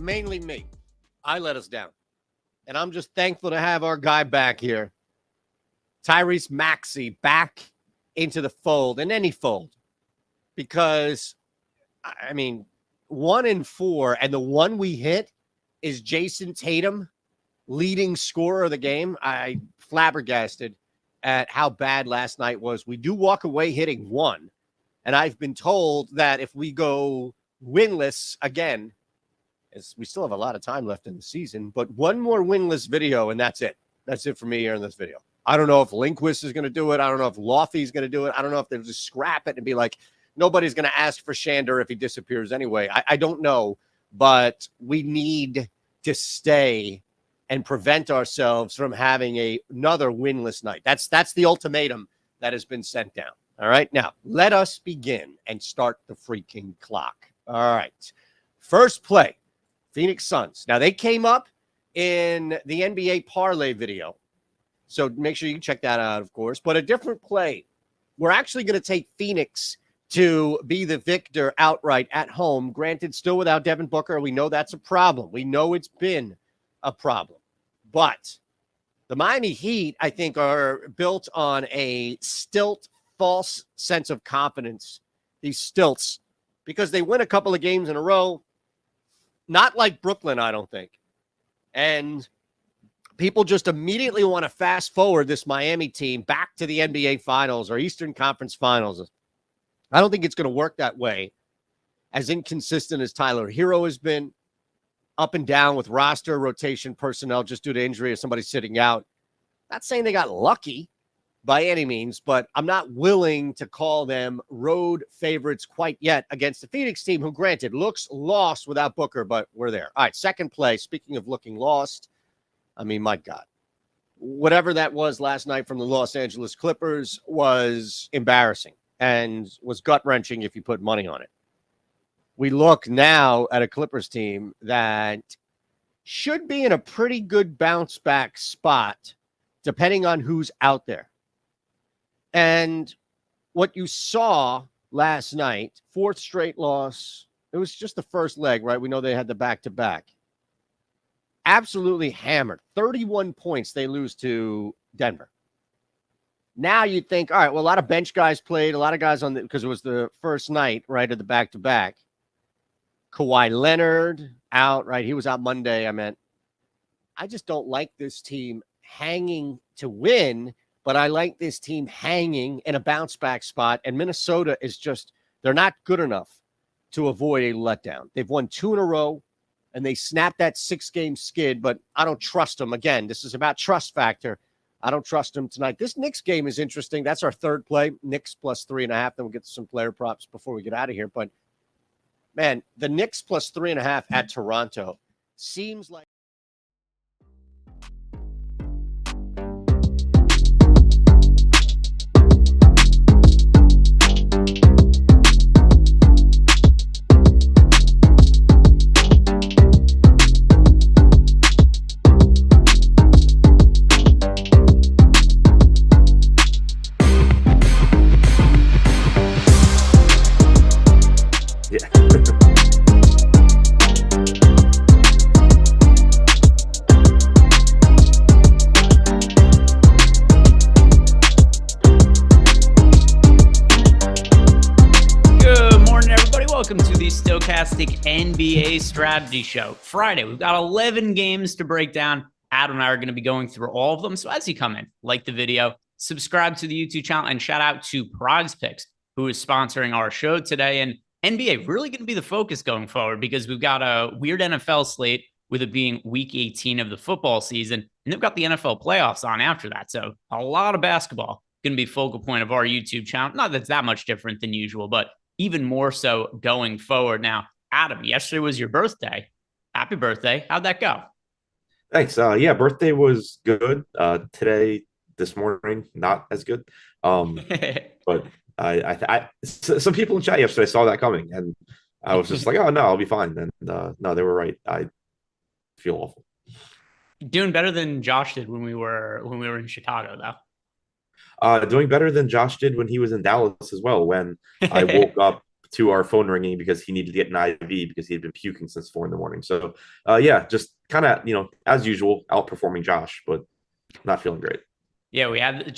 mainly me. I let us down. And I'm just thankful to have our guy back here. Tyrese Maxey back into the fold, in any fold. Because, I mean, 1 and 4, and the one we hit is Jason Tatum, leading scorer of the game. I flabbergasted at how bad last night was. We do walk away hitting 1. And I've been told that if we go winless again, as we still have a lot of time left in the season, but one more winless video, and that's it. That's it for me here in this video. I don't know if Lindquist is going to do it. I don't know if Lofty's going to do it. I don't know if they'll just scrap it and be like, nobody's going to ask for Shander if he disappears anyway. I don't know, but we need to stay and prevent ourselves from having another winless night. That's the ultimatum that has been sent down. All right, now let us begin and start the freaking clock. All right, first play. Phoenix Suns. Now, they came up in the NBA parlay video, so make sure you check that out, of course. But a different play. We're actually going to take Phoenix to be the victor outright at home. Granted, still without Devin Booker. We know that's a problem. We know it's been a problem. But the Miami Heat, I think, are built on a false sense of confidence. These stilts, because they win a couple of games in a row. Not like Brooklyn, I don't think. And people just immediately want to fast forward this Miami team back to the NBA Finals or Eastern Conference Finals. I don't think it's going to work that way. As inconsistent as Tyler Hero has been, up and down with roster rotation personnel just due to injury or somebody sitting out. Not saying they got lucky by any means, but I'm not willing to call them road favorites quite yet against the Phoenix team, who, granted, looks lost without Booker, but we're there. All right, second play. Speaking of looking lost, I mean, my God. Whatever that was last night from the Los Angeles Clippers was embarrassing and was gut-wrenching if you put money on it. We look now at a Clippers team that should be in a pretty good bounce-back spot, depending on who's out there. And what you saw last night, 4th straight loss, it was just the first leg, right? We know they had the back-to-back. Absolutely hammered. 31 points they lose to Denver. Now you'd think, all right, well, a lot of bench guys played, a lot of guys on because it was the first night, right, of the back-to-back. Kawhi Leonard out, right? He was out Monday, I meant. I just don't like this team hanging to win, but I like this team hanging in a bounce-back spot, and Minnesota is just, they're not good enough to avoid a letdown. They've won 2 in a row, and they snapped that 6-game skid, but I don't trust them. Again, this is about trust factor. I don't trust them tonight. This Knicks game is interesting. That's our third play, Knicks plus 3.5. Then we'll get to some player props before we get out of here. But, man, the Knicks plus 3.5 at Toronto seems like Stokastic NBA strategy show. Friday, we've got 11 games to break down. Adam and I are going to be going through all of them. So as you come in, like the video, subscribe to the YouTube channel, and shout out to Prague's Picks, who is sponsoring our show today. And NBA really going to be the focus going forward because we've got a weird NFL slate with it being week 18 of the football season. And they've got the NFL playoffs on after that. So a lot of basketball going to be focal point of our YouTube channel. Not that it's that much different than usual, but even more so going forward. Now, Adam, yesterday was your birthday. Happy birthday. How'd that go? Thanks. Yeah, birthday was good. Today, this morning, not as good. But some people in chat yesterday saw that coming, and I was just like, oh, no, I'll be fine. And no, they were right. I feel awful. Doing better than Josh did when we were in Chicago, though. Doing better than Josh did when he was in Dallas as well, when I woke up to our phone ringing because he needed to get an IV because he had been puking since 4 a.m. So yeah, just kind of, as usual, outperforming Josh, but not feeling great. Yeah, we had the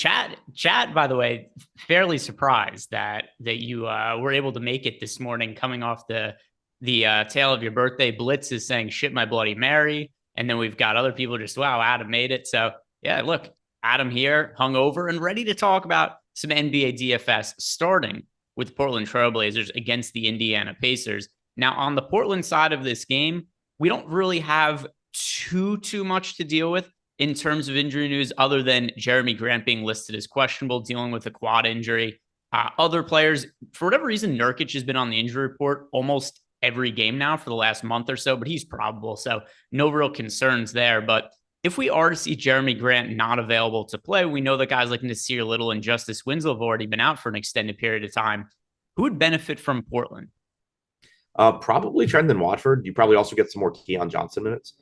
chat, by the way, fairly surprised that you were able to make it this morning, coming off the tail of your birthday. Blitz is saying shit my Bloody Mary. And then we've got other people just, wow, Adam made it. So yeah, look, Adam here, hungover and ready to talk about some NBA DFS, starting with the Portland Trailblazers against the Indiana Pacers. Now, on the Portland side of this game, we don't really have too much to deal with in terms of injury news, other than Jeremy Grant being listed as questionable, dealing with a quad injury. Other players, for whatever reason, Nurkic has been on the injury report almost every game now for the last month or so, but he's probable. So no real concerns there. But if we are to see Jeremy Grant not available to play, we know that guys like Nasir Little and Justice Winslow have already been out for an extended period of time. Who would benefit from Portland? Probably Trendon Watford. You probably also get some more Keon Johnson minutes.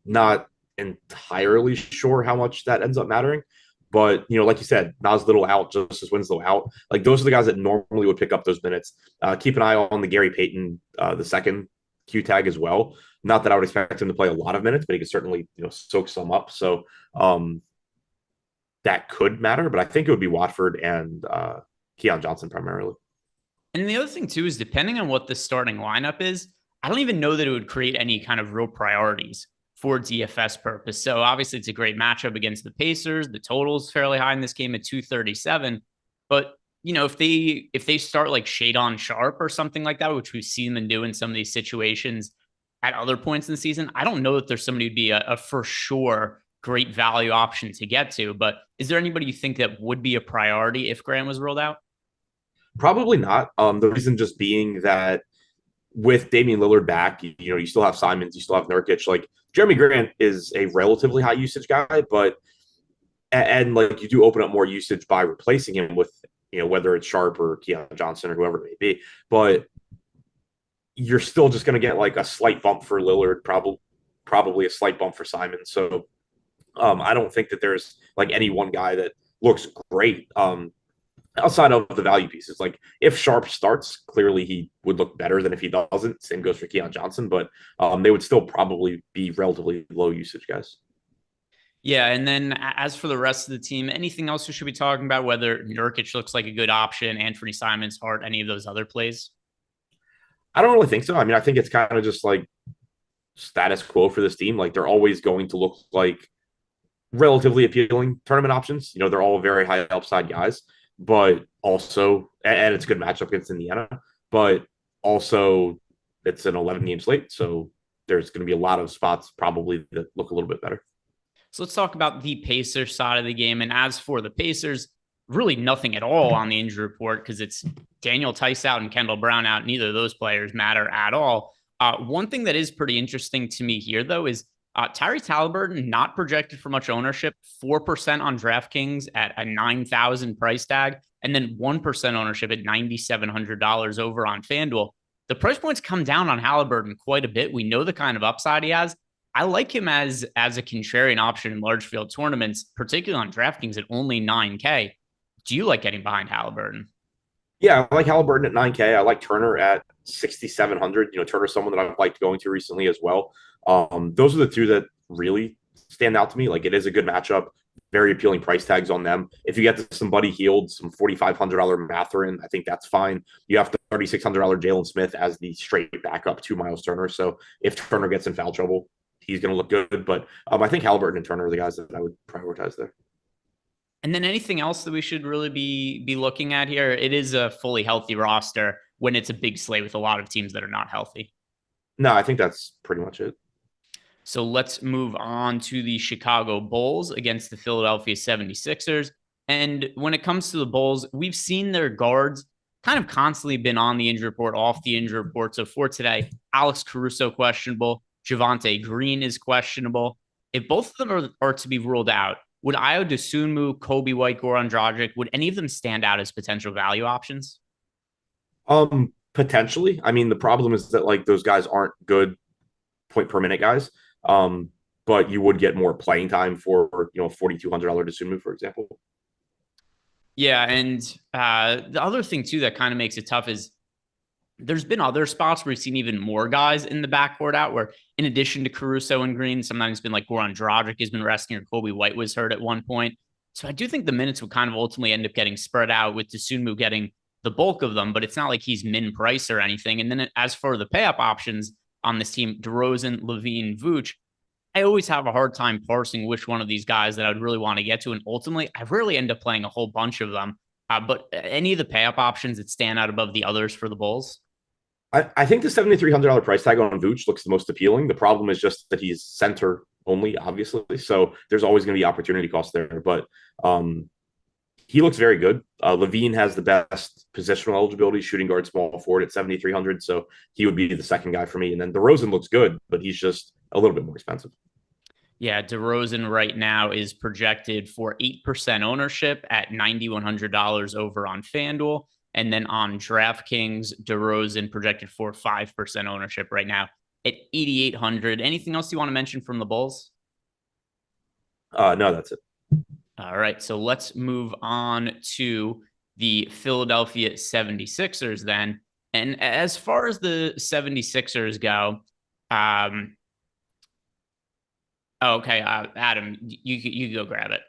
Not entirely sure how much that ends up mattering, but like you said, Nas Little out, Justice Winslow out. Like, those are the guys that normally would pick up those minutes. Keep an eye on the Gary Payton, the second Q tag as well. Not that I would expect him to play a lot of minutes, but he could certainly soak some up. So that could matter, but I think it would be Watford and Keon Johnson primarily. And the other thing too is, depending on what the starting lineup is, I don't even know that it would create any kind of real priorities for DFS purpose. So obviously it's a great matchup against the Pacers. The total is fairly high in this game at 237. But if they start like Shadon Sharp or something like that, which we've seen them do in some of these situations at other points in the season, I don't know that there's somebody who'd be a for sure great value option to get to. But is there anybody you think that would be a priority if Graham was ruled out? Probably not. The reason just being that with Damian Lillard back, you still have Simons, you still have Nurkic. Like, Jeremy Grant is a relatively high usage guy, but and like, you do open up more usage by replacing him with whether it's Sharp or Keon Johnson or whoever it may be. But you're still just going to get like a slight bump for Lillard, probably a slight bump for Simon. So I don't think that there's like any one guy that looks great. Outside of the value pieces, like if Sharp starts, clearly he would look better than if he doesn't. Same goes for Keon Johnson, but they would still probably be relatively low usage guys. Yeah, and then as for the rest of the team, anything else we should be talking about? Whether Nurkic looks like a good option, Anthony Simons, Hart, any of those other plays? I don't really think so. I mean, I think it's kind of just like status quo for this team. Like, they're always going to look like relatively appealing tournament options. They're all very high upside guys. But also, and it's a good matchup against Indiana, but also it's an 11-game slate. So there's going to be a lot of spots probably that look a little bit better. So let's talk about the Pacers side of the game. And as for the Pacers, really nothing at all on the injury report, because it's Daniel Tice out and Kendall Brown out. Neither of those players matter at all. One thing that is pretty interesting to me here, though, is Tyrese Halliburton not projected for much ownership, 4% on DraftKings at a $9,000 price tag, and then 1% ownership at $9,700 over on FanDuel. The price points come down on Halliburton quite a bit. We know the kind of upside he has. I like him as a contrarian option in large field tournaments, particularly on DraftKings at only $9K. Do you like getting behind Halliburton? Yeah, I like Halliburton at $9K. I like Turner at $6,700. Turner's someone that I've liked going to recently as well. Those are the two that really stand out to me. Like, it is a good matchup, very appealing price tags on them. If you get to some Buddy Hield, some $4,500 Mathurin, I think that's fine. You have the $3,600 Jalen Smith as the straight backup to Miles Turner. So if Turner gets in foul trouble, he's going to look good. But I think Halliburton and Turner are the guys that I would prioritize there. And then anything else that we should really be looking at here? It is a fully healthy roster when it's a big slate with a lot of teams that are not healthy. No, I think that's pretty much it. So let's move on to the Chicago Bulls against the Philadelphia 76ers. And when it comes to the Bulls, we've seen their guards kind of constantly been on the injury report, off the injury report. So for today, Alex Caruso questionable, Javonte Green is questionable. If both of them are to be ruled out, would Ayo Dosunmu, Kobe White, Goran Dragic, would any of them stand out as potential value options? Potentially. I mean, the problem is that like those guys aren't good point per minute guys. But you would get more playing time for $4,200 Dosunmu, for example. Yeah, and the other thing too that kind of makes it tough is There's been other spots where we've seen even more guys in the backcourt out where, in addition to Caruso and Green, sometimes it's been like Goran Dragic has been resting or Kobe White was hurt at one point. So I do think the minutes would kind of ultimately end up getting spread out with Dosunmu getting the bulk of them, but it's not like he's min price or anything. And then as for the pay up options on this team, DeRozan, Levine, Vooch, I always have a hard time parsing which one of these guys that I would really want to get to. And ultimately, I rarely end up playing a whole bunch of them. But any of the pay up options that stand out above the others for the Bulls? I think the $7,300 price tag on Vooch looks the most appealing. The problem is just that he's center only, obviously. So there's always going to be opportunity cost there. But he looks very good. Levine has the best positional eligibility, shooting guard, small forward at 7,300. So he would be the second guy for me. And then DeRozan looks good, but he's just a little bit more expensive. Yeah, DeRozan right now is projected for 8% ownership at $9,100 over on FanDuel. And then on DraftKings, DeRozan projected for 5% ownership right now at 8,800. Anything else you want to mention from the Bulls? No, that's it. All right, so let's move on to the Philadelphia 76ers then. And as far as the 76ers go, Adam, you go grab it.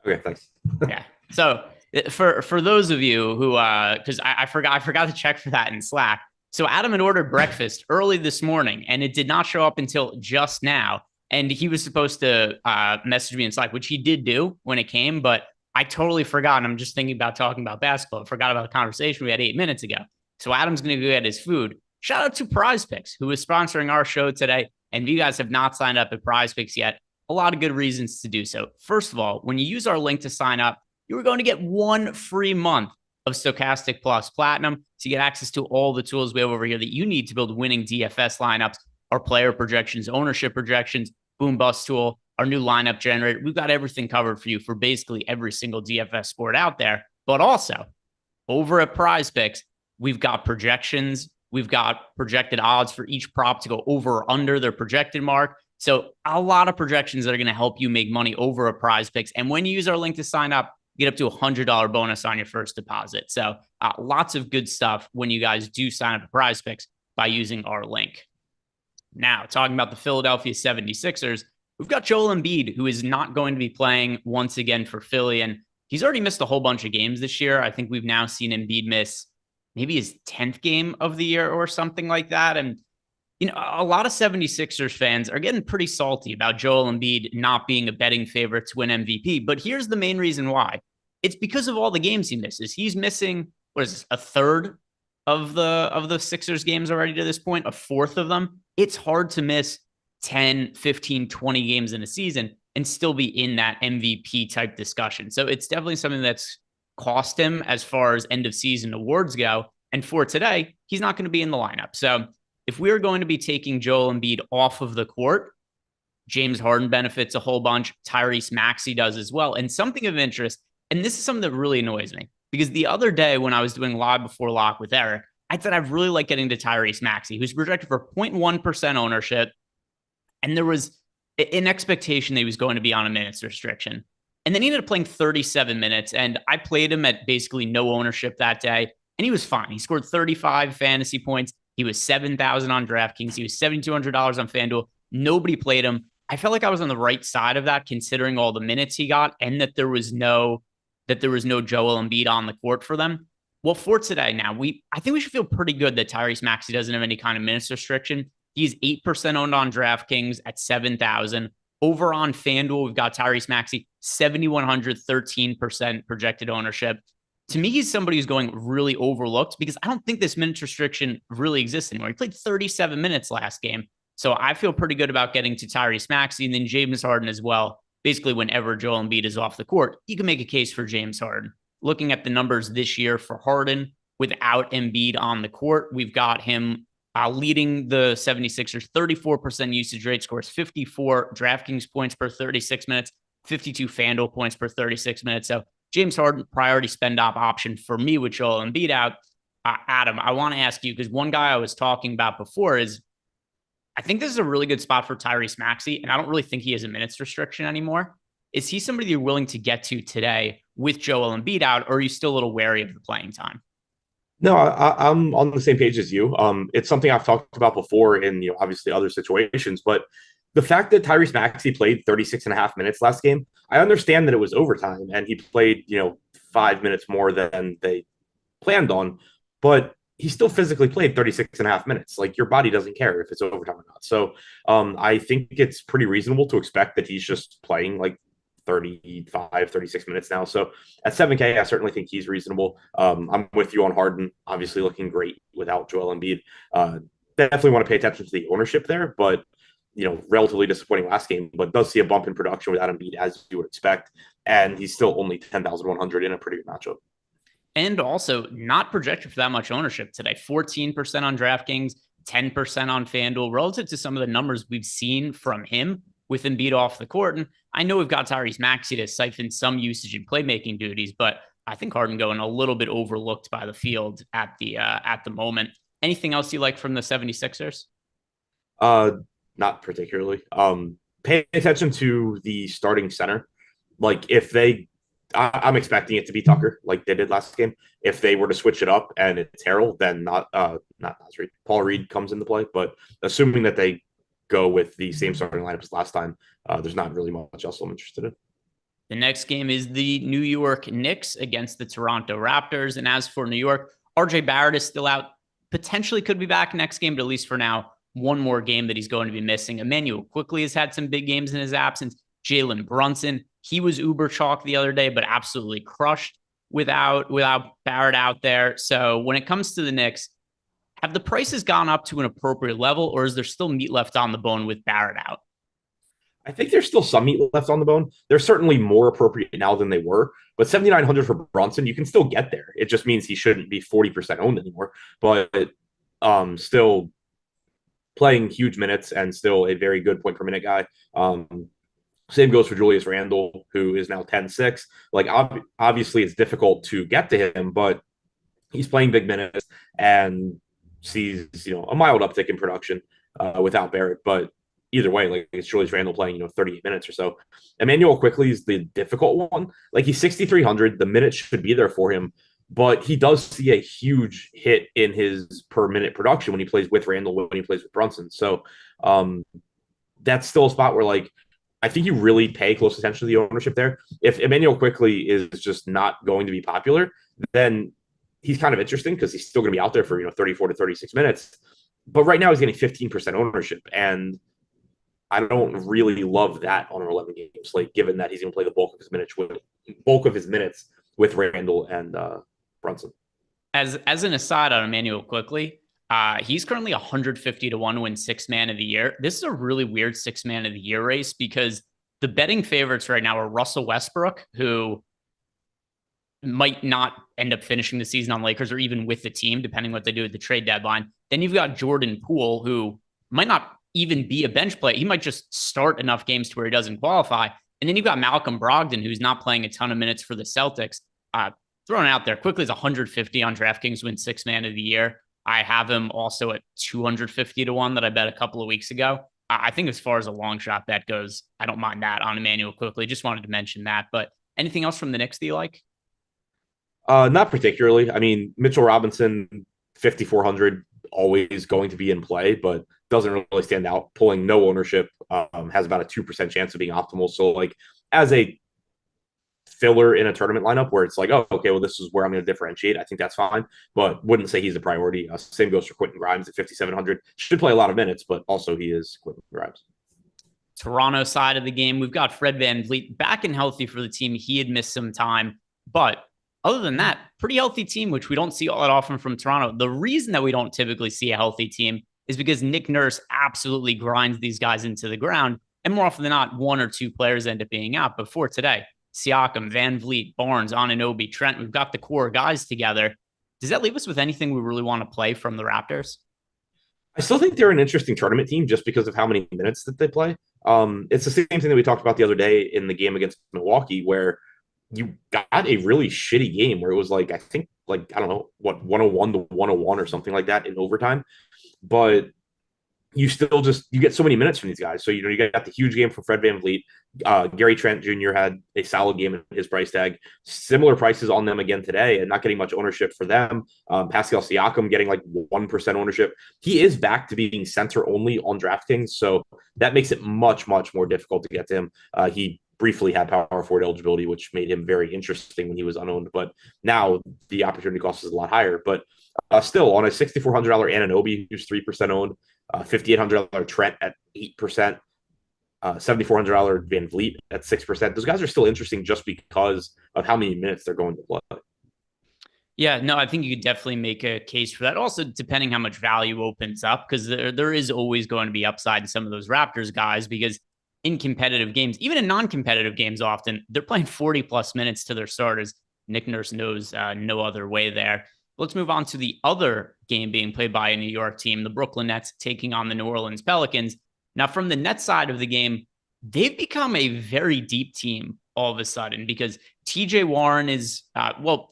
Okay, thanks. Yeah. So for those of you who, because I forgot to check for that in Slack. So Adam had ordered breakfast early this morning, and it did not show up until just now. And he was supposed to message me in Slack, which he did do when it came, but I totally forgot. And I'm just thinking about talking about basketball. I forgot about the conversation we had 8 minutes ago. So Adam's going to go get his food. Shout out to Prize Picks, who is sponsoring our show today. And if you guys have not signed up at Prize Picks yet, a lot of good reasons to do so. First of all, when you use our link to sign up, you are going to get 1 free month of Stokastic Plus Platinum to get access to all the tools we have over here that you need to build winning DFS lineups, our player projections, ownership projections, boom bust tool, our new lineup generator. We've got everything covered for you for basically every single DFS sport out there. But also, over at Prize Picks, we've got projections. We've got projected odds for each prop to go over or under their projected mark. So a lot of projections that are going to help you make money over at Prize Picks. And when you use our link to sign up, get up to $100 bonus on your first deposit. So lots of good stuff when you guys do sign up at Prize Picks by using our link. Now, talking about the Philadelphia 76ers, we've got Joel Embiid, who is not going to be playing once again for Philly. And he's already missed a whole bunch of games this year. I think we've now seen Embiid miss maybe his 10th game of the year or something like that. And, you know, a lot of 76ers fans are getting pretty salty about Joel Embiid not being a betting favorite to win MVP. But here's the main reason why. It's because of all the games he misses. He's missing, what is this, a third of the Sixers games already to this point, a fourth of them. It's hard to miss 10, 15, 20 games in a season and still be in that MVP type discussion. So it's definitely something that's cost him as far as end of season awards go. And for today, he's not going to be in the lineup. So if we're going to be taking Joel Embiid off of the court, James Harden benefits a whole bunch. Tyrese Maxey does as well. And something of interest, and this is something that really annoys me, because the other day when I was doing Live Before Lock with Eric, I said I'd really like getting to Tyrese Maxey, who's projected for 0.1% ownership. And there was an expectation that he was going to be on a minutes restriction. And then he ended up playing 37 minutes. And I played him at basically no ownership that day. And he was fine. He scored 35 fantasy points. He was 7,000 on DraftKings. He was $7,200 on FanDuel. Nobody played him. I felt like I was on the right side of that, considering all the minutes he got and that there was no Joel Embiid on the court for them. Well, for today now, I think we should feel pretty good that Tyrese Maxey doesn't have any kind of minutes restriction. He's 8% owned on DraftKings at 7,000. Over on FanDuel, we've got Tyrese Maxey, 7,100, 13% projected ownership. To me, he's somebody who's going really overlooked because I don't think this minutes restriction really exists anymore. He played 37 minutes last game. So I feel pretty good about getting to Tyrese Maxey and then James Harden as well. Basically, whenever Joel Embiid is off the court, you can make a case for James Harden. Looking at the numbers this year for Harden without Embiid on the court, we've got him leading the 76ers, 34% usage rate, scores 54 DraftKings points per 36 minutes, 52 FanDuel points per 36 minutes. So James Harden, priority spend option for me with Joel Embiid out. Adam, I want to ask you, because one guy I was talking about before is, I think this is a really good spot for Tyrese Maxey, and I don't really think he has a minutes restriction anymore. Is he somebody you're willing to get to today with Joel Embiid out, or are you still a little wary of the playing time? No, I'm on the same page as you. It's something I've talked about before in, obviously other situations, but the fact that Tyrese Maxey played 36 and a half minutes last game, I understand that it was overtime and he played, 5 minutes more than they planned on, but he still physically played 36 and a half minutes. Like, your body doesn't care if it's overtime or not. So I think it's pretty reasonable to expect that he's just playing like 35, 36 minutes now. So at 7K, I certainly think he's reasonable. I'm with you on Harden, obviously looking great without Joel Embiid. Definitely want to pay attention to the ownership there, but relatively disappointing last game, but does see a bump in production without Embiid, as you would expect. And he's still only 10,100 in a pretty good matchup. And also not projected for that much ownership today. 14% on DraftKings, 10% on FanDuel, relative to some of the numbers we've seen from him with Embiid off the court. And I know we've got Tyrese Maxey to siphon some usage in playmaking duties, but I think Harden going a little bit overlooked by the field at the moment. Anything else you like from the 76ers? Not particularly. Pay attention to the starting center. Like, I'm expecting it to be Tucker, like they did last game. If they were to switch it up and it's Harrell, then not Reed. Paul Reed comes into play. But assuming that they go with the same starting lineup as last time, there's not really much else I'm interested in. The next game is the New York Knicks against the Toronto Raptors. And as for New York, RJ Barrett is still out. Potentially could be back next game, but at least for now, one more game that he's going to be missing. Emmanuel quickly has had some big games in his absence. Jalen Brunson, he was uber chalk the other day, but absolutely crushed without Barrett out there. So when it comes to the Knicks, have the prices gone up to an appropriate level, or is there still meat left on the bone with Barrett out? I think there's still some meat left on the bone. They're certainly more appropriate now than they were, but 7,900 for Brunson, you can still get there. It just means he shouldn't be 40% owned anymore, but still playing huge minutes and still a very good point per minute guy. Same goes for Julius Randle, who is now 10-6. Like, obviously it's difficult to get to him, but he's playing big minutes and sees, a mild uptick in production without Barrett. But either way, like, it's Julius Randle playing, 38 minutes or so. Emmanuel quickly is the difficult one. Like, he's 6,300. The minutes should be there for him, but he does see a huge hit in his per minute production when he plays with Randle, when he plays with Brunson. So that's still a spot where, like, I think you really pay close attention to the ownership there. If Emmanuel quickly is just not going to be popular, then he's kind of interesting because he's still going to be out there for 34 to 36 minutes. But right now he's getting 15% ownership, and I don't really love that on an 11 game slate, given that he's going to play the bulk of his minutes with Randle and Brunson. As an aside on Emmanuel quickly, he's currently 150 to 1 win sixth man of the year. This is a really weird sixth man of the year race because the betting favorites right now are Russell Westbrook, who might not end up finishing the season on Lakers or even with the team, depending what they do at the trade deadline. Then you've got Jordan Poole, who might not even be a bench play. He might just start enough games to where he doesn't qualify. And then you've got Malcolm Brogdon, who's not playing a ton of minutes for the Celtics. Thrown out there quickly is 150 on DraftKings win sixth man of the year. I have him also at 250 to 1 that I bet a couple of weeks ago. I think as far as a long shot bet goes, I don't mind that on Emmanuel quickly. Just wanted to mention that. But anything else from the Knicks that you like? Not particularly. I mean, Mitchell Robinson, 5,400, always going to be in play, but doesn't really stand out. Pulling no ownership, has about a 2% chance of being optimal. So, like, as a filler in a tournament lineup where it's like, oh, okay, well, this is where I'm going to differentiate, I think that's fine, but wouldn't say he's a priority. Same goes for Quentin Grimes at 5,700. Should play a lot of minutes, but also he is Quentin Grimes. Toronto side of the game, we've got Fred VanVleet back and healthy for the team. He had missed some time, but other than that, pretty healthy team, which we don't see all that often from Toronto. The reason that we don't typically see a healthy team is because Nick Nurse absolutely grinds these guys into the ground, and more often than not, one or two players end up being out. But for today, Siakam, VanVleet, Barnes, Anunoby, Trent, we've got the core guys together. Does that leave us with anything we really want to play from the Raptors? I still think they're an interesting tournament team just because of how many minutes that they play. It's the same thing that we talked about the other day in the game against Milwaukee, where you got a really shitty game where it was like, I think, like, I don't know, what, 101 to 101 or something like that in overtime. But you still you get so many minutes from these guys. So, you got the huge game from Fred VanVleet. Gary Trent Jr. had a solid game in his price tag. Similar prices on them again today, and not getting much ownership for them. Pascal Siakam getting like 1% ownership. He is back to being center only on DraftKings, so that makes it much, much more difficult to get to him. He briefly had power forward eligibility, which made him very interesting when he was unowned, but now the opportunity cost is a lot higher. But still, on a $6,400 Anunoby, who's 3% owned, $5,800 Trent at 8%, $7,400 Van Vliet at 6%. Those guys are still interesting just because of how many minutes they're going to play. Yeah, no, I think you could definitely make a case for that. Also, depending how much value opens up, because there is always going to be upside in some of those Raptors guys, because in competitive games, even in non-competitive games, often they're playing 40 plus minutes to their starters. Nick Nurse knows no other way there. Let's move on to the other game being played by a New York team, the Brooklyn Nets taking on the New Orleans Pelicans. Now, from the Nets side of the game, they've become a very deep team all of a sudden because TJ Warren is,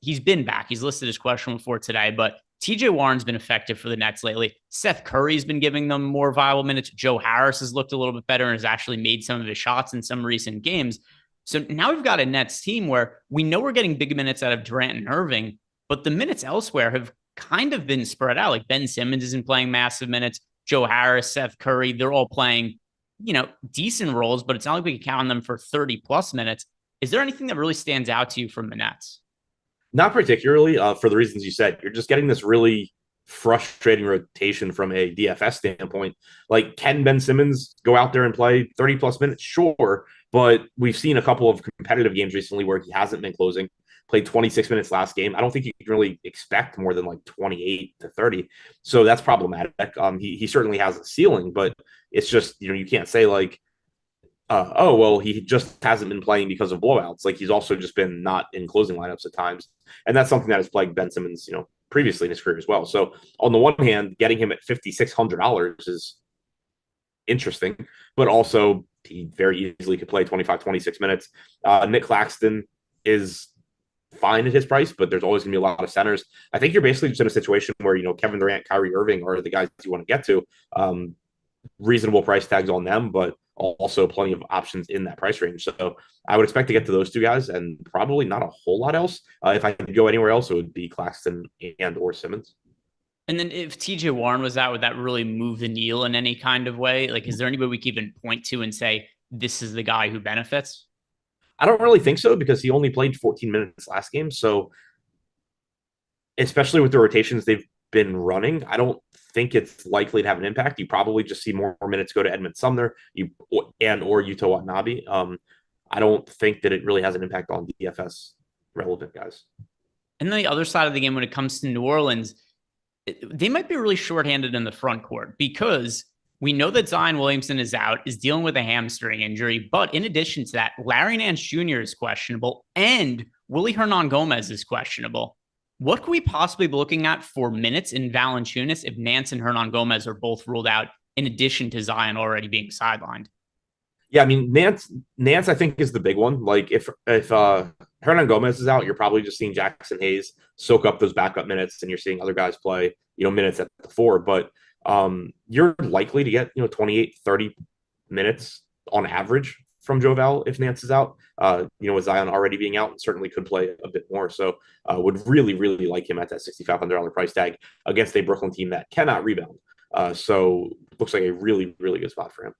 he's been back. He's listed as questionable for today, but TJ Warren's been effective for the Nets lately. Seth Curry's been giving them more viable minutes. Joe Harris has looked a little bit better and has actually made some of his shots in some recent games. So now we've got a Nets team where we know we're getting big minutes out of Durant and Irving, but the minutes elsewhere have kind of been spread out. Like Ben Simmons isn't playing massive minutes. Joe Harris, Seth Curry, they're all playing, decent roles, but it's not like we can count on them for 30 plus minutes. Is there anything that really stands out to you from the Nets? Not particularly, for the reasons you said. You're just getting this really frustrating rotation from a DFS standpoint. Like, can Ben Simmons go out there and play 30 plus minutes? Sure, but we've seen a couple of competitive games recently where he hasn't been closing. Played 26 minutes last game. I don't think you can really expect more than like 28 to 30. So that's problematic. He certainly has a ceiling, but it's just, you can't say like, he just hasn't been playing because of blowouts. Like, he's also just been not in closing lineups at times. And that's something that has plagued Ben Simmons, previously in his career as well. So on the one hand, getting him at $5,600 is interesting, but also he very easily could play 25, 26 minutes. Nick Claxton is fine at his price, but there's always gonna be a lot of centers. I think you're basically just in a situation where, Kevin Durant, Kyrie Irving are the guys you want to get to. Reasonable price tags on them, but also plenty of options in that price range. So I would expect to get to those two guys and probably not a whole lot else. If I could go anywhere else, it would be Claxton and or Simmons. And then if TJ Warren was out, would that really move the needle in any kind of way? Like, is there anybody we can even point to and say, this is the guy who benefits? I don't really think so because he only played 14 minutes last game. So especially with the rotations they've been running, I don't think it's likely to have an impact. You probably just see more minutes go to Edmund Sumner or Yuta Watanabe. I don't think that it really has an impact on DFS relevant guys. And then the other side of the game, when it comes to New Orleans, they might be really shorthanded in the front court because we know that Zion Williamson is out, is dealing with a hamstring injury. But in addition to that, Larry Nance Jr. is questionable and Willie Hernan-Gomez is questionable. What could we possibly be looking at for minutes in Valanciunas if Nance and Hernan-Gomez are both ruled out, in addition to Zion already being sidelined? Yeah, I mean, Nance, I think, is the big one. Like, if Hernan-Gomez is out, you're probably just seeing Jackson Hayes soak up those backup minutes, and you're seeing other guys play, minutes at the four. But you're likely to get, 28, 30 minutes on average from Joval if Nance is out. With Zion already being out, certainly could play a bit more. So would really, really like him at that $6,500 price tag against a Brooklyn team that cannot rebound. So looks like a really, really good spot for him.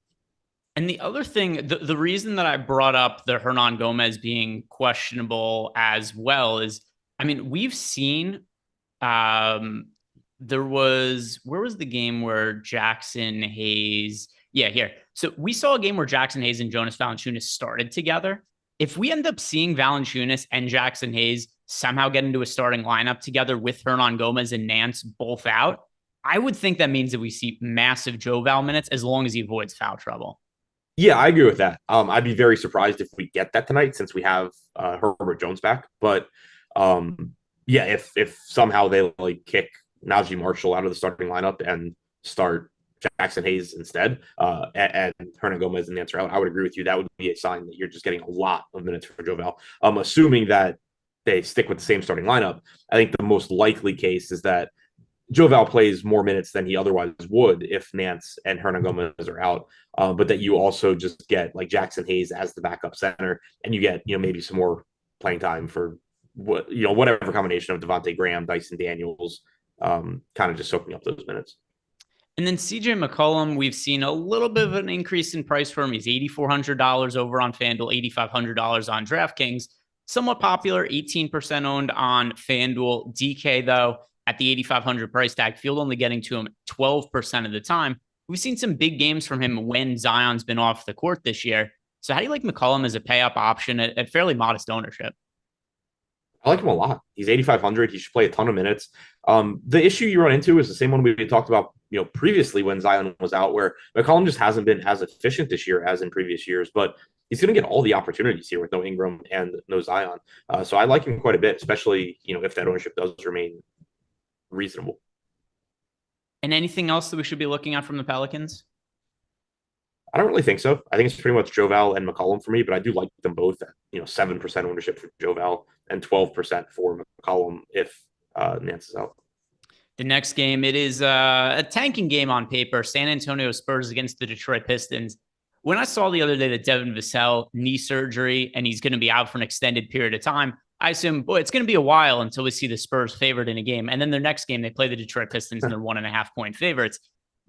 And the other thing, the reason that I brought up the Hernan-Gomez being questionable as well is, I mean, we've seen where was the game where Jackson Hayes? Yeah, here. So we saw a game where Jackson Hayes and Jonas Valanciunas started together. If we end up seeing Valanciunas and Jackson Hayes somehow get into a starting lineup together with Hernan-Gomez and Nance both out, I would think that means that we see massive Joval minutes as long as he avoids foul trouble. Yeah, I agree with that. I'd be very surprised if we get that tonight since we have Herbert Jones back. But if somehow they kick Najee Marshall out of the starting lineup and start Jackson Hayes instead, and Hernan-Gomez and Nance are out, I would agree with you. That would be a sign that you're just getting a lot of minutes for Joval. Assuming that they stick with the same starting lineup, I think the most likely case is that Joval plays more minutes than he otherwise would if Nance and Hernangomez are out. But that you also just get like Jackson Hayes as the backup center, and you get maybe some more playing time for whatever combination of Devontae Graham, Dyson Daniels, kind of just soaking up those minutes. And then CJ McCollum, we've seen a little bit of an increase in price for him. He's $8,400 over on FanDuel, $8,500 on DraftKings. Somewhat popular, 18% owned on FanDuel. DK, though, at the 8,500 price tag, field only getting to him 12% of the time. We've seen some big games from him when Zion's been off the court this year. So how do you like McCollum as a pay-up option at fairly modest ownership? I like him a lot. He's 8,500. He should play a ton of minutes. The issue you run into is the same one we talked about, previously when Zion was out, where McCollum just hasn't been as efficient this year as in previous years. But he's going to get all the opportunities here with no Ingram and no Zion. So I like him quite a bit, especially if that ownership does remain reasonable. And anything else that we should be looking at from the Pelicans? I don't really think so. I think it's pretty much Joval and McCollum for me, but I do like them both at 7% ownership for Joval and 12% for McCollum if Nance is out. The next game, it is a tanking game on paper. San Antonio Spurs against the Detroit Pistons. When I saw the other day that Devin Vassell knee surgery and he's going to be out for an extended period of time, I assume, it's going to be a while until we see the Spurs favored in a game. And then their next game, they play the Detroit Pistons and they're 1.5 point favorites.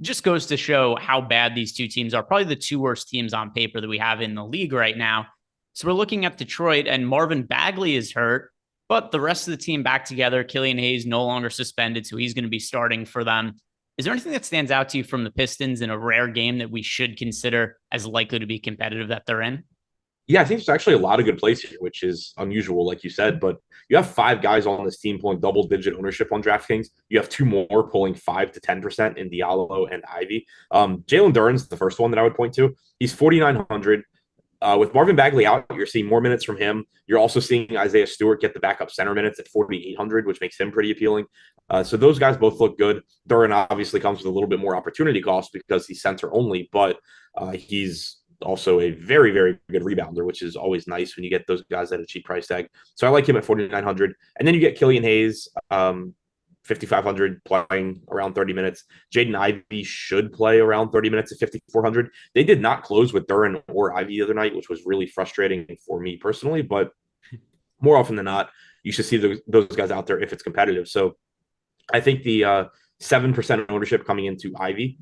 Just goes to show how bad these two teams are. Probably the two worst teams on paper that we have in the league right now. So we're looking at Detroit, and Marvin Bagley is hurt, but the rest of the team back together. Killian Hayes no longer suspended, so he's going to be starting for them. Is there anything that stands out to you from the Pistons in a rare game that we should consider as likely to be competitive that they're in? Yeah, I think there's actually a lot of good plays here, which is unusual, like you said. But you have 5 guys on this team pulling double-digit ownership on DraftKings. You have 2 more pulling 5 to 10% in Diallo and Ivy. Jalen Duren's the first one that I would point to. He's 4,900. With Marvin Bagley out, you're seeing more minutes from him. You're also seeing Isaiah Stewart get the backup center minutes at 4,800, which makes him pretty appealing. So those guys both look good. Duren obviously comes with a little bit more opportunity cost because he's center only, but he's also a very, very good rebounder, which is always nice when you get those guys at a cheap price tag. So I like him at 4,900. And then you get Killian Hayes, 5,500, playing around 30 minutes. Jaden Ivey should play around 30 minutes at 5,400. They did not close with Duren or Ivy the other night, which was really frustrating for me personally. But more often than not, you should see those guys out there if it's competitive. So I think the 7% ownership coming into Ivy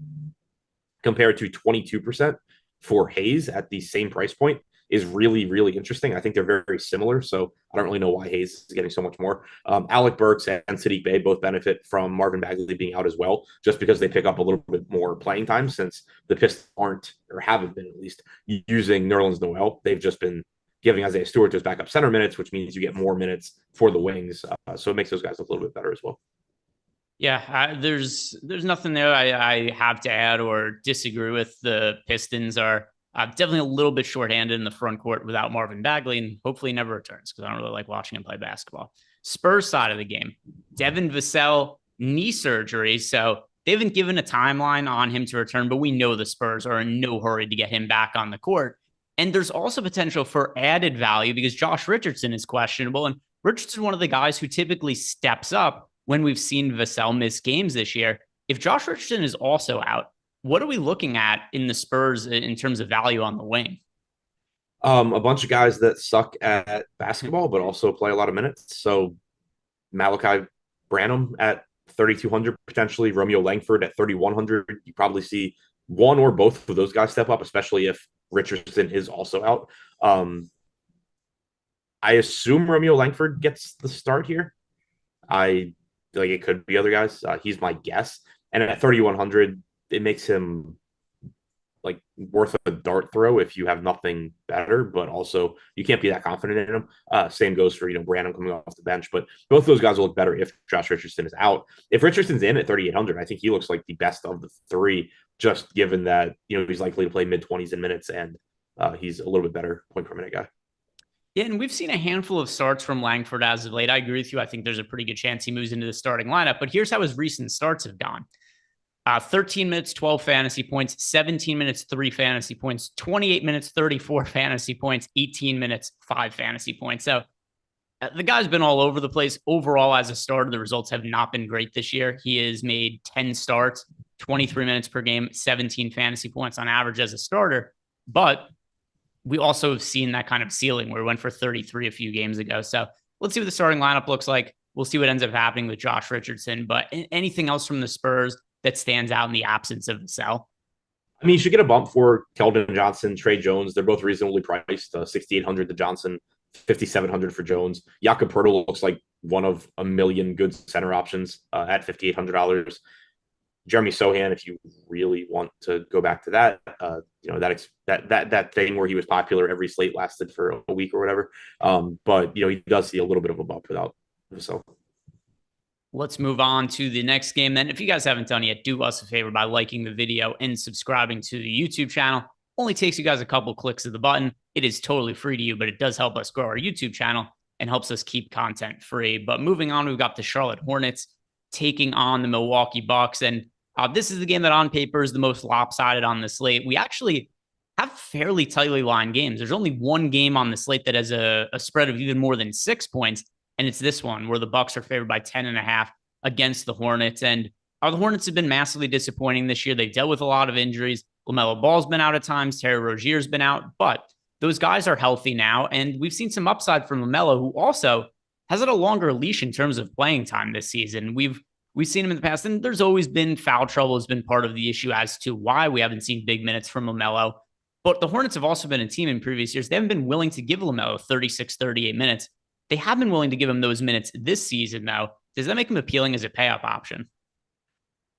compared to 22% for Hayes at the same price point is really, really interesting. I think they're very, very similar. So I don't really know why Hayes is getting so much more. Alec Burks and Sadiq Bey both benefit from Marvin Bagley being out as well, just because they pick up a little bit more playing time since the Pistons aren't, or haven't been at least, using Nerlens Noel. They've just been giving Isaiah Stewart those backup center minutes, which means you get more minutes for the wings. So it makes those guys look a little bit better as well. Yeah, there's nothing there I have to add or disagree with. The Pistons are definitely a little bit shorthanded in the front court without Marvin Bagley, and hopefully he never returns because I don't really like watching him play basketball. Spurs side of the game, Devin Vassell knee surgery, so they haven't given a timeline on him to return, but we know the Spurs are in no hurry to get him back on the court. And there's also potential for added value because Josh Richardson is questionable, and Richardson is one of the guys who typically steps up when we've seen Vassell miss games this year. If Josh Richardson is also out, what are we looking at in the Spurs in terms of value on the wing? A bunch of guys that suck at basketball, but also play a lot of minutes. So Malachi Branham at 3,200, potentially Romeo Langford at 3,100. You probably see one or both of those guys step up, especially if Richardson is also out. I assume Romeo Langford gets the start here. It could be other guys. He's my guess. And at 3,100, it makes him worth a dart throw if you have nothing better, but also you can't be that confident in him. Same goes for, Branham coming off the bench, but both those guys will look better if Josh Richardson is out. If Richardson's in at 3,800, I think he looks like the best of the three, just given that, he's likely to play mid-20s in minutes and he's a little bit better point per minute guy. Yeah, and we've seen a handful of starts from Langford as of late. I agree with you. I think there's a pretty good chance he moves into the starting lineup, but here's how his recent starts have gone. 13 minutes, 12 fantasy points, 17 minutes, 3 fantasy points, 28 minutes, 34 fantasy points, 18 minutes, 5 fantasy points. So The guy's been all over the place. Overall, as a starter, the results have not been great this year. He has made 10 starts, 23 minutes per game, 17 fantasy points on average as a starter. But we also have seen that kind of ceiling where he went for 33 a few games ago. So let's see what the starting lineup looks like. We'll see what ends up happening with Josh Richardson. But anything else from the Spurs that stands out in the absence of Vassell? I mean, you should get a bump for Keldon Johnson, Trey Jones. They're both reasonably priced. 6,800 to Johnson, 5,700 for Jones. Jakob Poeltl looks like one of a million good center options at $5,800. Jeremy Sohan, if you really want to go back to that, that thing where he was popular, every slate lasted for a week or whatever. But he does see a little bit of a bump without Vassell. Let's move on to the next game then. If you guys haven't done yet, do us a favor by liking the video and subscribing to the YouTube channel. Only takes you guys a couple clicks of the button. It is totally free to you, but it does help us grow our YouTube channel and helps us keep content free. But moving on, we've got the Charlotte Hornets taking on the Milwaukee Bucks. And this is the game that on paper is the most lopsided on the slate. We actually have fairly tightly lined games. There's only one game on the slate that has a spread of even more than 6 points. And it's this one where the Bucks are favored by 10.5 against the Hornets. And the Hornets have been massively disappointing this year. They've dealt with a lot of injuries. LaMelo Ball's been out at times. Terry Rozier's been out. But those guys are healthy now. And we've seen some upside from LaMelo, who also has had a longer leash in terms of playing time this season. We've seen him in the past, and there's always been foul trouble has been part of the issue as to why we haven't seen big minutes from LaMelo. But the Hornets have also been a team in previous years. They haven't been willing to give LaMelo 36, 38 minutes. They have been willing to give him those minutes this season, though. Does that make him appealing as a payoff option?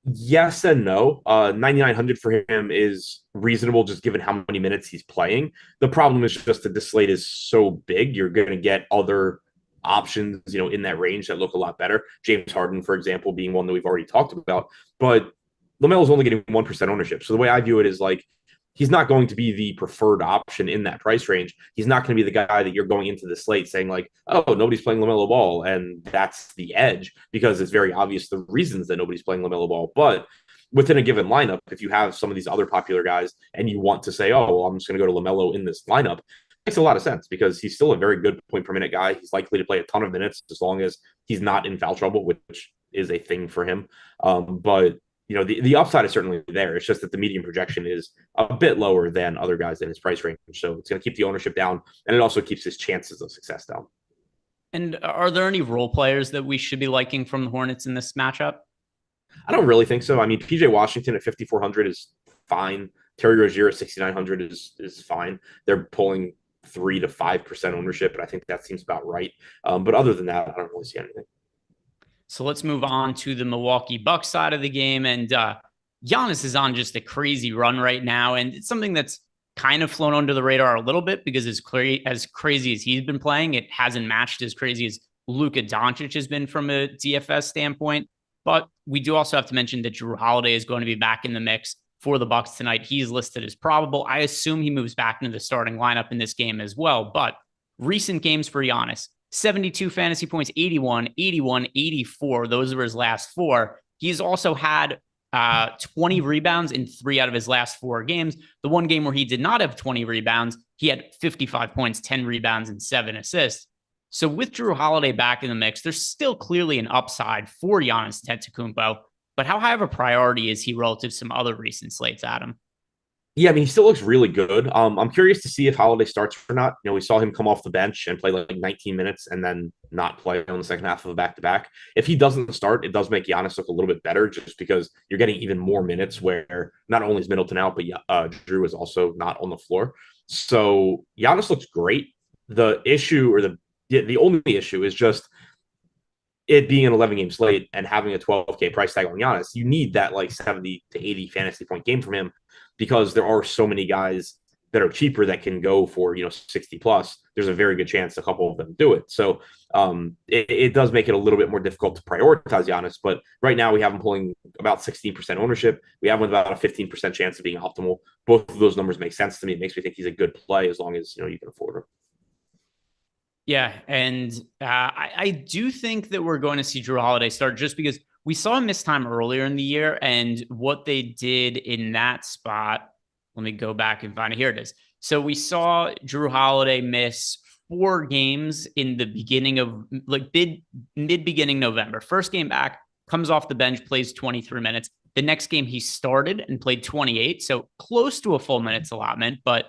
Yes and no. 9,900 for him is reasonable just given how many minutes he's playing. The problem is just that the slate is so big. You're going to get other options, in that range that look a lot better. James Harden, for example, being one that we've already talked about. But LaMelo's only getting 1% ownership. So the way I view it is like, he's not going to be the preferred option in that price range. He's not going to be the guy that you're going into the slate saying like, oh, nobody's playing LaMelo Ball, and that's the edge, because it's very obvious the reasons that nobody's playing LaMelo Ball. But within a given lineup, if you have some of these other popular guys and you want to say, oh, well, I'm just going to go to LaMelo in this lineup, it makes a lot of sense because he's still a very good point per minute guy. He's likely to play a ton of minutes as long as he's not in foul trouble, which is a thing for him. But the upside is certainly there. It's just that the median projection is a bit lower than other guys in his price range. So it's going to keep the ownership down, and it also keeps his chances of success down. And are there any role players that we should be liking from the Hornets in this matchup? I don't really think so. I mean, PJ Washington at 5,400 is fine. Terry Rozier at 6,900 is fine. They're pulling 3 to 5% ownership, but I think that seems about right. But other than that, I don't really see anything. So let's move on to the Milwaukee Bucks side of the game. And Giannis is on just a crazy run right now. And it's something that's kind of flown under the radar a little bit because as crazy as he's been playing, it hasn't matched as crazy as Luka Doncic has been from a DFS standpoint. But we do also have to mention that Jrue Holiday is going to be back in the mix for the Bucks tonight. He's listed as probable. I assume he moves back into the starting lineup in this game as well. But recent games for Giannis: 72 fantasy points, 81, 81, 84. Those were his last four. He's also had 20 rebounds in 3 out of his last 4 games. The one game where he did not have 20 rebounds, he had 55 points, 10 rebounds, and 7 assists. So with Jrue Holiday back in the mix, there's still clearly an upside for Giannis Antetokounmpo. But how high of a priority is he relative to some other recent slates, Adam? Yeah, I mean, he still looks really good. I'm curious to see if Holiday starts or not. We saw him come off the bench and play like 19 minutes and then not play on the second half of a back-to-back. If he doesn't start, it does make Giannis look a little bit better just because you're getting even more minutes where not only is Middleton out, but Jrue is also not on the floor. So Giannis looks great. The issue, or the only issue, is just it being an 11-game slate and having a $12K price tag on Giannis. You need that like 70 to 80 fantasy point game from him, because there are so many guys that are cheaper that can go for 60 plus. There's a very good chance a couple of them do it. So it does make it a little bit more difficult to prioritize Giannis. But right now we have him pulling about 16% ownership. We have him with about a 15% chance of being optimal. Both of those numbers make sense to me. It makes me think he's a good play as long as you can afford him. Yeah, and I do think that we're going to see Jrue Holiday start just because we saw him miss time earlier in the year, and what they did in that spot, let me go back and find it. Here it is. So we saw Jrue Holiday miss 4 games in the beginning of like mid-beginning November. First game back, comes off the bench, plays 23 minutes. The next game he started and played 28, so close to a full minutes allotment, but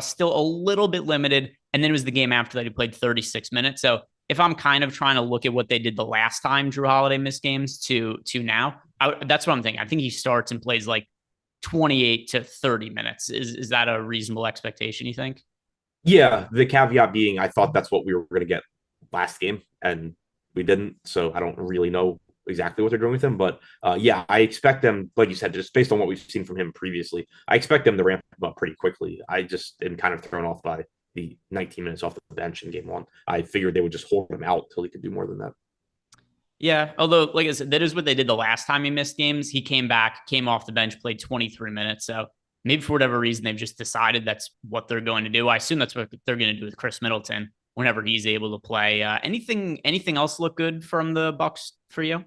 still a little bit limited. And then it was the game after that he played 36 minutes. So if I'm kind of trying to look at what they did the last time Drew Holiday missed games to now, that's what I'm thinking. I think he starts and plays like 28 to 30 minutes. Is that a reasonable expectation, you think? Yeah, the caveat being I thought that's what we were going to get last game, and we didn't. So I don't really know exactly what they're doing with him. But yeah, I expect them, like you said, just based on what we've seen from him previously, I expect them to ramp him up pretty quickly. I just am kind of thrown off by the 19 minutes off the bench in game 1. I figured they would just hold him out till he could do more than that. Yeah, although, like I said, that is what they did the last time he missed games. He came back, came off the bench, played 23 minutes. So maybe for whatever reason, they've just decided that's what they're going to do. I assume that's what they're going to do with Chris Middleton whenever he's able to play. Anything else look good from the Bucks for you?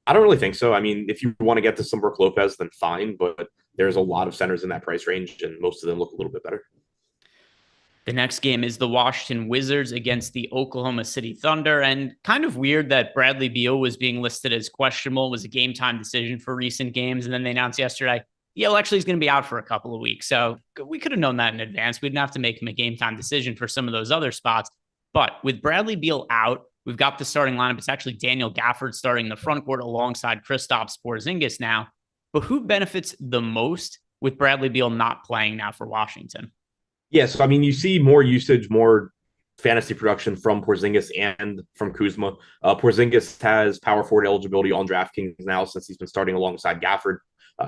I don't really think so. I mean, if you want to get to some Brook Lopez, then fine, but there's a lot of centers in that price range, and most of them look a little bit better. The next game is the Washington Wizards against the Oklahoma City Thunder. And kind of weird that Bradley Beal was being listed as questionable. It was a game time decision for recent games. And then they announced yesterday, yeah, well, actually, he's going to be out for a couple of weeks. So we could have known that in advance. We didn't have to make him a game time decision for some of those other spots. But with Bradley Beal out, we've got the starting lineup. It's actually Daniel Gafford starting the front court alongside Kristaps Porzingis now. But who benefits the most with Bradley Beal not playing now for Washington? Yes, I mean, you see more usage, more fantasy production from Porzingis and from Kuzma. Porzingis has power forward eligibility on DraftKings now since he's been starting alongside Gafford.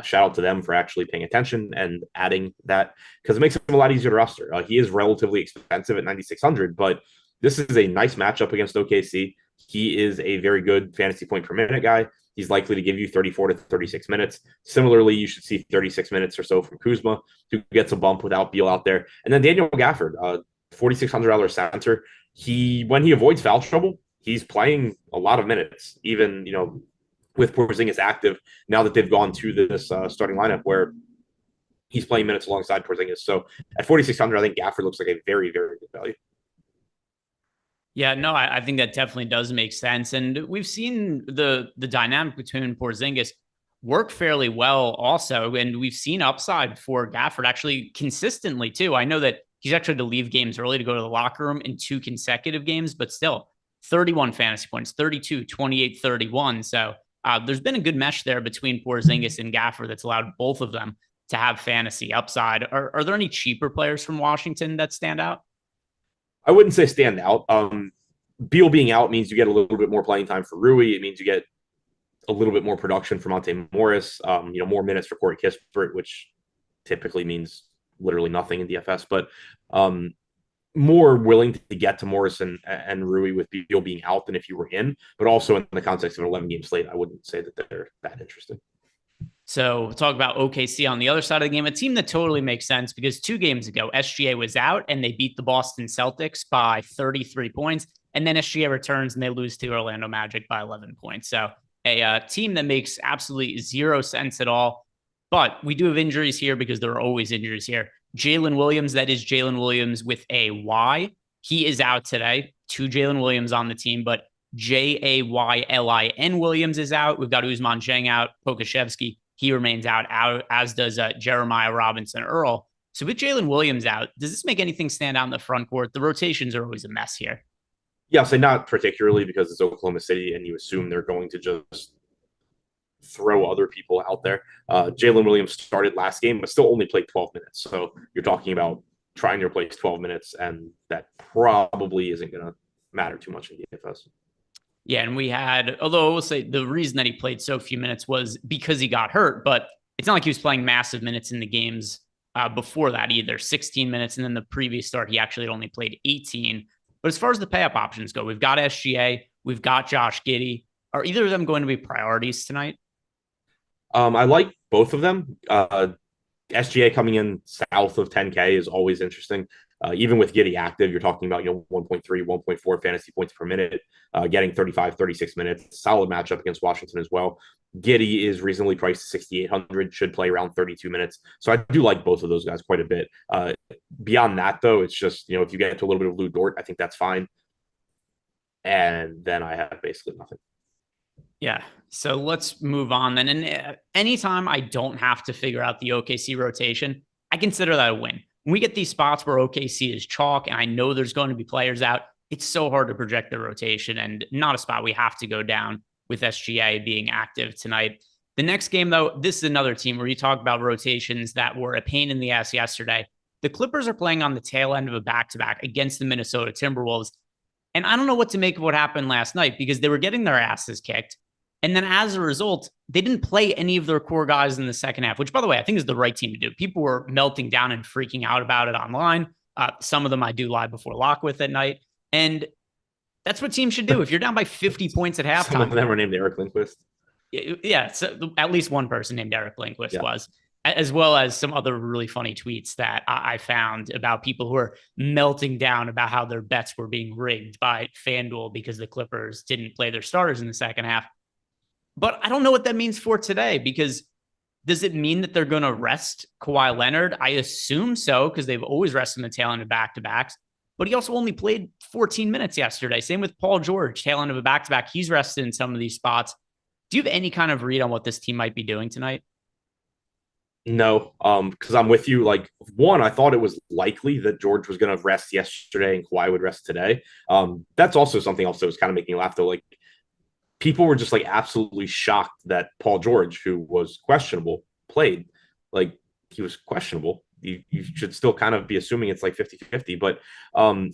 Shout out to them for actually paying attention and adding that because it makes him a lot easier to roster. He is relatively expensive at 9,600, but this is a nice matchup against OKC. He is a very good fantasy point per minute guy. He's likely to give you 34 to 36 minutes. Similarly, you should see 36 minutes or so from Kuzma, who gets a bump without Beal out there. And then Daniel Gafford, $4,600 center. When he avoids foul trouble, he's playing a lot of minutes, even, with Porzingis active now that they've gone to this starting lineup where he's playing minutes alongside Porzingis. So at 4,600, I think Gafford looks like a very, very good value. Yeah, no, I think that definitely does make sense. And we've seen the dynamic between Porzingis work fairly well also. And we've seen upside for Gafford actually consistently too. I know that he's actually had to leave games early to go to the locker room in 2 consecutive games, but still 31 fantasy points, 32, 28, 31. So there's been a good mesh there between Porzingis and Gafford that's allowed both of them to have fantasy upside. Are there any cheaper players from Washington that stand out? I wouldn't say stand out. Beal being out means you get a little bit more playing time for Rui. It means you get a little bit more production for Monte Morris, more minutes for Corey Kispert, which typically means literally nothing in DFS, but more willing to get to Morris and Rui with Beal being out than if you were in, but also in the context of an 11-game slate, I wouldn't say that they're that interested. So we'll talk about OKC on the other side of the game, a team that totally makes sense because 2 games ago, SGA was out and they beat the Boston Celtics by 33 points. And then SGA returns and they lose to Orlando Magic by 11 points. So a team that makes absolutely zero sense at all. But we do have injuries here because there are always injuries here. Jalen Williams, that is Jalen Williams with a Y. He is out today. 2 Jalen Williams on the team, but Jaylin Williams is out. We've got Usman Jeng out, Pokashevsky. He remains out, as does Jeremiah Robinson Earl. So with Jalen Williams out, does this make anything stand out in the front court? The rotations are always a mess here. Yeah, I'll say not particularly because it's Oklahoma City and you assume they're going to just throw other people out there. Jalen Williams started last game, but still only played 12 minutes. So you're talking about trying to replace 12 minutes, and that probably isn't going to matter too much in DFS. Yeah, and we had, although I will say the reason that he played so few minutes was because he got hurt, but it's not like he was playing massive minutes in the games before that either. 16 minutes, and then the previous start, he actually had only played 18. But as far as the pay-up options go, we've got SGA, we've got Josh Giddey. Are either of them going to be priorities tonight? I like both of them. SGA coming in south of 10K is always interesting. Even with Giddey active, you're talking about 1.3, 1.4 fantasy points per minute, getting 35, 36 minutes. Solid matchup against Washington as well. Giddey is reasonably priced at 6,800, should play around 32 minutes. So I do like both of those guys quite a bit. Beyond that, though, it's just, if you get to a little bit of Lou Dort, I think that's fine. And then I have basically nothing. Yeah. So let's move on then. And anytime I don't have to figure out the OKC rotation, I consider that a win. When we get these spots where OKC is chalk and I know there's going to be players out, it's so hard to project the rotation and not a spot we have to go down with SGA being active tonight. The next game, though, this is another team where you talk about rotations that were a pain in the ass yesterday. The Clippers are playing on the tail end of a back-to-back against the Minnesota Timberwolves. And I don't know what to make of what happened last night because they were getting their asses kicked. And then as a result, they didn't play any of their core guys in the second half, which, by the way, I think is the right team to do. People were melting down and freaking out about it online. Some of them I do lie before lock with at night. And that's what teams should do. If you're down by 50 points at halftime. Some of them were named Eric Lindquist. Yeah, so at least one person named Eric Lindquist was, as well as some other really funny tweets that I found about people who are melting down about how their bets were being rigged by FanDuel because the Clippers didn't play their starters in the second half. But I don't know what that means for today, because does it mean that they're going to rest Kawhi Leonard? I assume so, because they've always rested in the tail end of back-to-backs. But he also only played 14 minutes yesterday. Same with Paul George, tail end of a back-to-back. He's rested in some of these spots. Do you have any kind of read on what this team might be doing tonight? No, because I'm with you. Like, one, I thought it was likely that George was going to rest yesterday and Kawhi would rest today. That's also something else that was kind of making me laugh, though. Like, people were just like absolutely shocked that Paul George, who was questionable, played. Like, he was questionable. You should still kind of be assuming it's like 50-50. But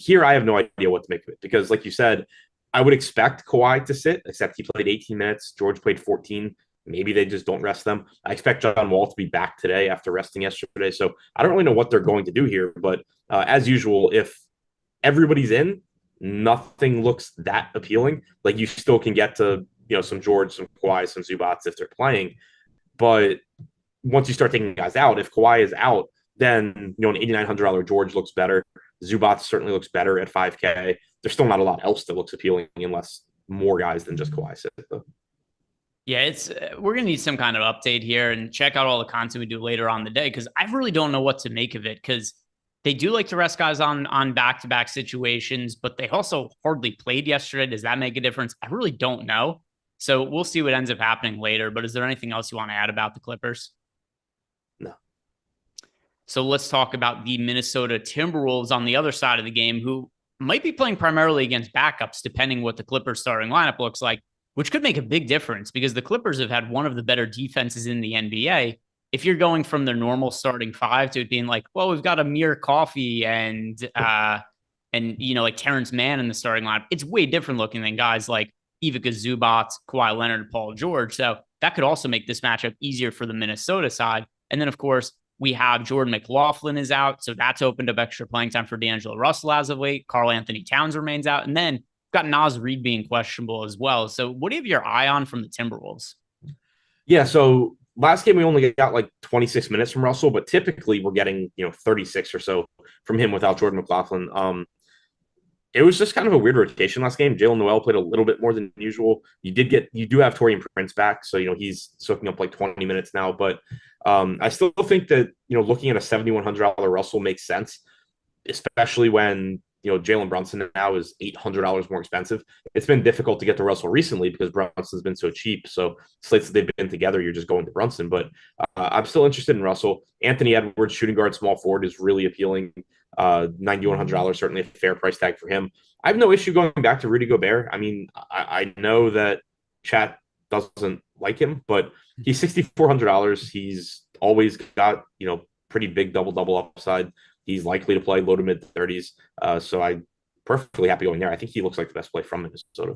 here I have no idea what to make of it because, like you said, I would expect Kawhi to sit, except he played 18 minutes. George played 14. Maybe they just don't rest them. I expect John Wall to be back today after resting yesterday. So I don't really know what they're going to do here. But as usual, if everybody's in, nothing looks that appealing. Like, you still can get to, some George, some Kawhi, some Zubats if they're playing. But once you start taking guys out, if Kawhi is out, then, an $8,900 George looks better. Zubats certainly looks better at 5K. There's still not a lot else that looks appealing unless more guys than just Kawhi sit, though. Yeah, we're going to need some kind of update here and check out all the content we do later on the day, because I really don't know what to make of it, because they do like to rest guys on back-to-back situations, but they also hardly played yesterday. Does that make a difference? I really don't know. So we'll see what ends up happening later. But is there anything else you want to add about the Clippers? No. So let's talk about the Minnesota Timberwolves on the other side of the game, who might be playing primarily against backups, depending what the Clippers starting lineup looks like, which could make a big difference because the Clippers have had one of the better defenses in the NBA. If you're going from their normal starting five to it being like, well, we've got Amir Coffey and like Terrence Mann in the starting lineup, it's way different looking than guys like Ivica Zubac, Kawhi Leonard, and Paul George. So that could also make this matchup easier for the Minnesota side. And then, of course, we have Jordan McLaughlin is out, so that's opened up extra playing time for D'Angelo Russell as of late. Karl Anthony Towns remains out. And then got Naz Reid being questionable as well. So what do you have your eye on from the Timberwolves? Yeah, so last game we only got like 26 minutes from Russell, but typically we're getting 36 or so from him without Jordan McLaughlin. It was just kind of a weird rotation last game. Jalen Noel played a little bit more than usual. You do have Taurean Prince back, so he's soaking up like 20 minutes now. But I still think that looking at a $7,100 Russell makes sense, especially when Jalen Brunson now is $800 more expensive. It's been difficult to get to Russell recently because Brunson's been so cheap. So slates that they've been together, you're just going to Brunson. But I'm still interested in Russell. Anthony Edwards, shooting guard, small forward, is really appealing. $9,100, certainly a fair price tag for him. I have no issue going back to Rudy Gobert. I mean, I know that chat doesn't like him, but he's $6,400. He's always got, pretty big double-double upside. He's likely to play low to mid 30s. So I'm perfectly happy going there. I think he looks like the best play from Minnesota.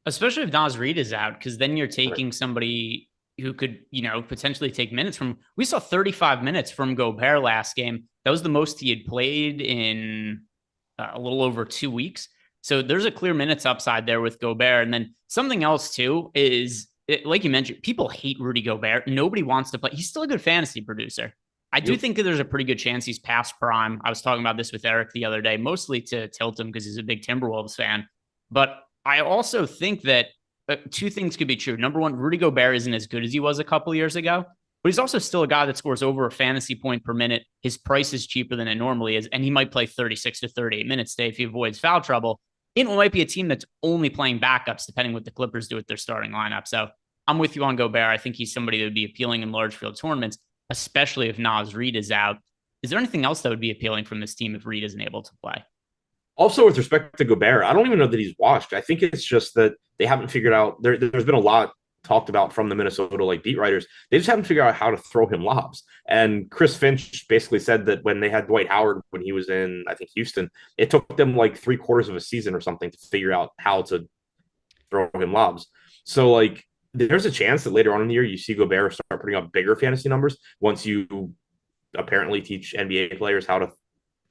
Especially if Naz Reid is out, because then you're taking somebody who could, potentially take minutes from. We saw 35 minutes from Gobert last game. That was the most he had played in a little over 2 weeks. So there's a clear minutes upside there with Gobert. And then something else too is, like you mentioned, people hate Rudy Gobert. Nobody wants to play. He's still a good fantasy producer. I do think that there's a pretty good chance he's past prime. I was talking about this with Eric the other day, mostly to tilt him because he's a big Timberwolves fan. But I also think that two things could be true. Number one, Rudy Gobert isn't as good as he was a couple years ago, but he's also still a guy that scores over a fantasy point per minute. His price is cheaper than it normally is, and he might play 36 to 38 minutes today if he avoids foul trouble. It might be a team that's only playing backups, depending what the Clippers do with their starting lineup. So I'm with you on Gobert. I think he's somebody that would be appealing in large field tournaments, especially if Naz Reid is out. Is there anything else that would be appealing from this team if Reid isn't able to play? Also, with respect to Gobert, I don't even know that he's washed. I think it's just that they haven't figured out. There's been a lot talked about from the Minnesota beat writers. They just haven't figured out how to throw him lobs. And Chris Finch basically said that when they had Dwight Howard when he was in, I think, Houston, it took them like 3/4 of a season or something to figure out how to throw him lobs. So like, there's a chance that later on in the year you see Gobert start putting up bigger fantasy numbers once you apparently teach NBA players how to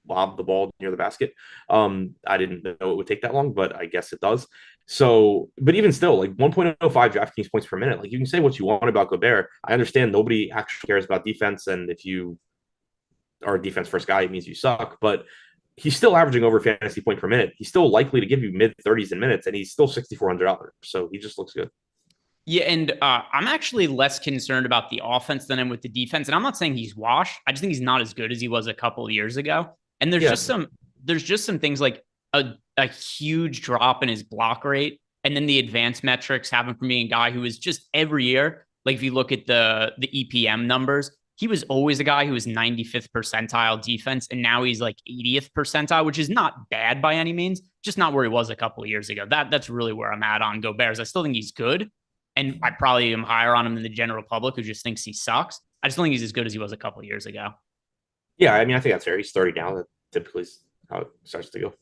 lob the ball near the basket. I didn't know it would take that long, but I guess it does. So, but even still, like 1.05 DraftKings points per minute, like you can say what you want about Gobert. I understand nobody actually cares about defense, and if you are a defense first guy, it means you suck. But he's still averaging over fantasy point per minute. He's still likely to give you mid 30s in minutes, and he's still $6,400. So he just looks good. Yeah, and I'm actually less concerned about the offense than I'm with the defense. And I'm not saying he's washed. I just think he's not as good as he was a couple of years ago. And there's just some things like a huge drop in his block rate, and then the advanced metrics have him from being a guy who is just every year. Like if you look at the EPM numbers, he was always a guy who was 95th percentile defense, and now he's like 80th percentile, which is not bad by any means, just not where he was a couple of years ago. That's really where I'm at on Gobert. I still think he's good, and I probably am higher on him than the general public who just thinks he sucks. I just don't think he's as good as he was a couple of years ago. Yeah, I mean, I think that's fair. He's 30 now. That typically is how it starts to go.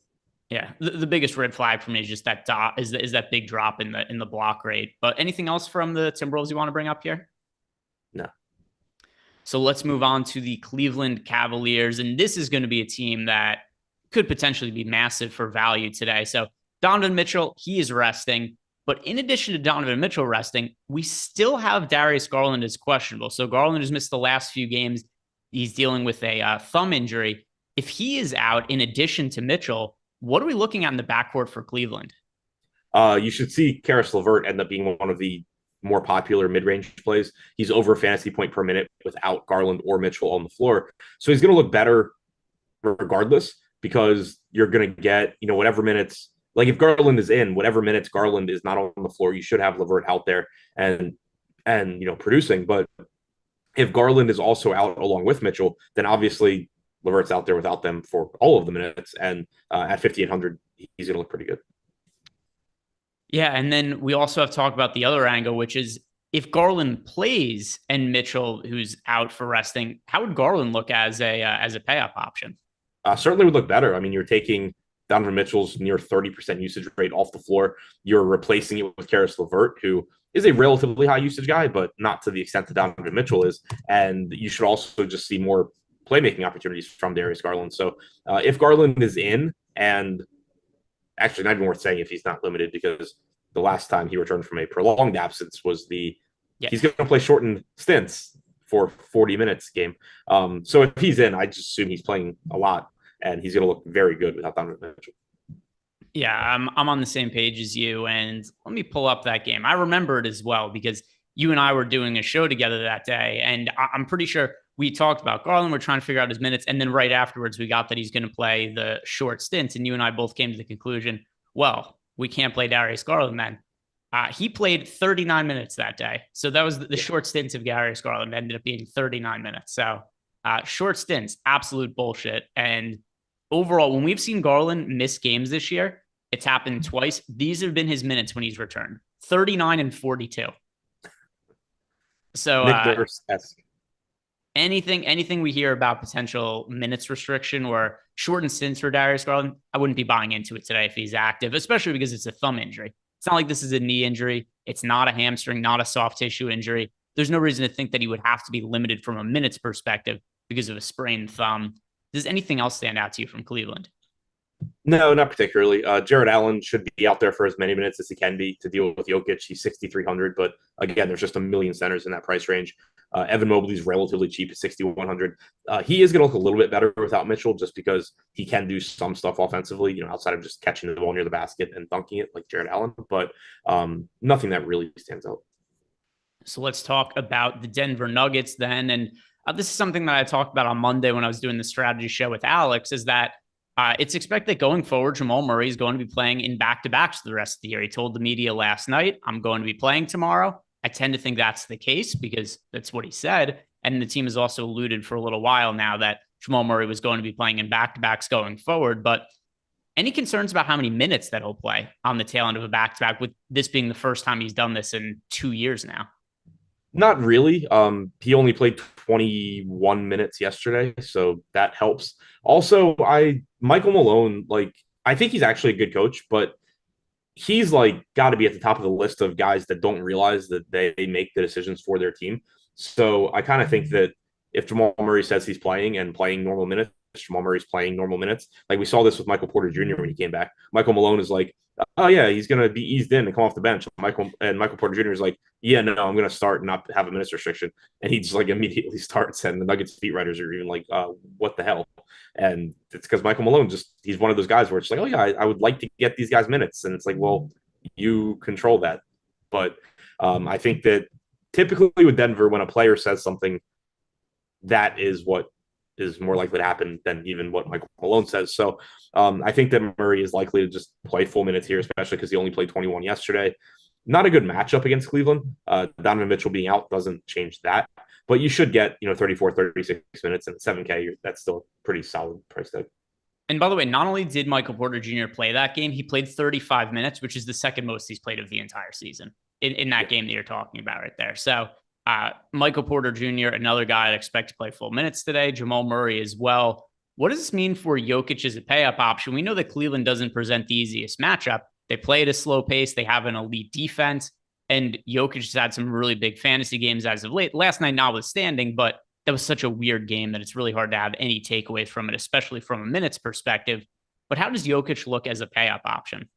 Yeah, the biggest red flag for me is just that is that big drop in the block rate. But anything else from the Timberwolves you want to bring up here? No. So let's move on to the Cleveland Cavaliers, and this is going to be a team that could potentially be massive for value today. So Donovan Mitchell, he is resting. But in addition to Donovan Mitchell resting, we still have Darius Garland as questionable. So Garland has missed the last few games. He's dealing with a thumb injury. If he is out, in addition to Mitchell, what are we looking at in the backcourt for Cleveland? You should see Karis LeVert end up being one of the more popular mid-range plays. He's over a fantasy point per minute without Garland or Mitchell on the floor. So he's going to look better regardless, because you're going to get, whatever minutes, like if Garland is in, whatever minutes Garland is not on the floor, you should have LeVert out there and producing. But if Garland is also out along with Mitchell, then obviously LeVert's out there without them for all of the minutes. And at 5,800, he's going to look pretty good. Yeah, and then we also have to talk about the other angle, which is if Garland plays and Mitchell, who's out for resting, how would Garland look as a pay-up option? Certainly would look better. I mean, you're taking Donovan Mitchell's near 30% usage rate off the floor. You're replacing it with Karis LeVert, who is a relatively high usage guy, but not to the extent that Donovan Mitchell is. And you should also just see more playmaking opportunities from Darius Garland. So if Garland is in, and actually not even worth saying if he's not limited, because the last time he returned from a prolonged absence was he's going to play shortened stints for 40 minutes game. So if he's in, I just assume he's playing a lot, and he's going to look very good without Donovan Mitchell. Yeah, I'm on the same page as you, and let me pull up that game. I remember it as well because you and I were doing a show together that day, and I'm pretty sure we talked about Garland. We're trying to figure out his minutes, and then right afterwards, we got that he's going to play the short stints, and you and I both came to the conclusion, well, we can't play Darius Garland then. He played 39 minutes that day, so that was the short stints of Darius Garland ended up being 39 minutes. So short stints, absolute bullshit. And overall, when we've seen Garland miss games this year, it's happened twice. These have been his minutes when he's returned, 39 and 42. So anything we hear about potential minutes restriction or shortened stints for Darius Garland, I wouldn't be buying into it today if he's active, especially because it's a thumb injury. It's not like this is a knee injury. It's not a hamstring, not a soft tissue injury. There's no reason to think that he would have to be limited from a minutes perspective because of a sprained thumb. Does anything else stand out to you from Cleveland? No, not particularly. Jared Allen should be out there for as many minutes as he can be to deal with Jokic. He's 6,300, but again, there's just a million centers in that price range. Evan Mobley's relatively cheap at 6,100. He is going to look a little bit better without Mitchell just because he can do some stuff offensively, outside of just catching the ball near the basket and dunking it like Jared Allen, but nothing that really stands out. So let's talk about the Denver Nuggets then. And this is something that I talked about on Monday when I was doing the strategy show with Alex, is that it's expected that going forward, Jamal Murray is going to be playing in back-to-backs for the rest of the year. He told the media last night, I'm going to be playing tomorrow. I tend to think that's the case because that's what he said. And the team has also alluded for a little while now that Jamal Murray was going to be playing in back-to-backs going forward. But any concerns about how many minutes that he'll play on the tail end of a back-to-back, with this being the first time he's done this in 2 years now? Not really. He only played 21 minutes yesterday, so that helps. Also, Michael Malone, I think he's actually a good coach, but he's got to be at the top of the list of guys that don't realize that they make the decisions for their team. So I kind of think that if Jamal Murray says he's playing and playing normal minutes, Jamal Murray's playing normal minutes. We saw this with Michael Porter Jr. when he came back. Michael Malone is like, oh yeah, he's going to be eased in and come off the bench. Michael Porter Jr. is like, yeah, no, I'm going to start and not have a minutes restriction. And he just immediately starts. And the Nuggets beat writers are even like, what the hell? And it's because Michael Malone he's one of those guys where it's like, oh yeah, I would like to get these guys minutes. And it's like, well, you control that. But I think that typically with Denver, when a player says something, that is what is more likely to happen than even what Michael Malone says. So I think that Murray is likely to just play full minutes here, especially because he only played 21 yesterday. Not a good matchup against Cleveland. Donovan Mitchell being out doesn't change that, but you should get 34, 36 minutes and 7K. That's still a pretty solid price tag. And by the way, not only did Michael Porter Jr. play that game, he played 35 minutes, which is the second most he's played of the entire season in that game that you're talking about right there. So Michael Porter Jr., another guy I'd expect to play full minutes today. Jamal Murray as well. What does this mean for Jokic as a pay-up option? We know that Cleveland doesn't present the easiest matchup. They play at a slow pace. They have an elite defense. And Jokic has had some really big fantasy games as of late. Last night notwithstanding, but that was such a weird game that it's really hard to have any takeaways from it, especially from a minutes perspective. But how does Jokic look as a pay-up option?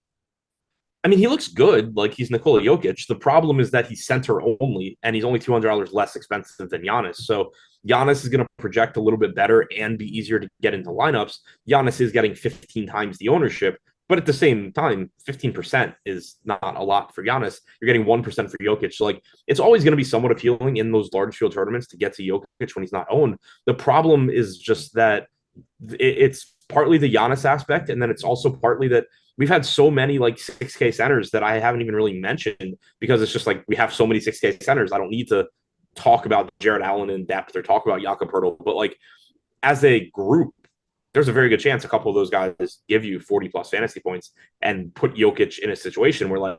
I mean, he looks good. He's Nikola Jokic. The problem is that he's center only, and he's only $200 less expensive than Giannis. So Giannis is going to project a little bit better and be easier to get into lineups. Giannis is getting 15 times the ownership, but at the same time, 15% is not a lot for Giannis. You're getting 1% for Jokic. So it's always going to be somewhat appealing in those large field tournaments to get to Jokic when he's not owned. The problem is just that it's partly the Giannis aspect, and then it's also partly that we've had so many 6K centers that I haven't even really mentioned because it's just we have so many 6K centers. I don't need to talk about Jared Allen in depth or talk about Jakob Poeltl, but as a group, there's a very good chance a couple of those guys give you 40 plus fantasy points and put Jokic in a situation where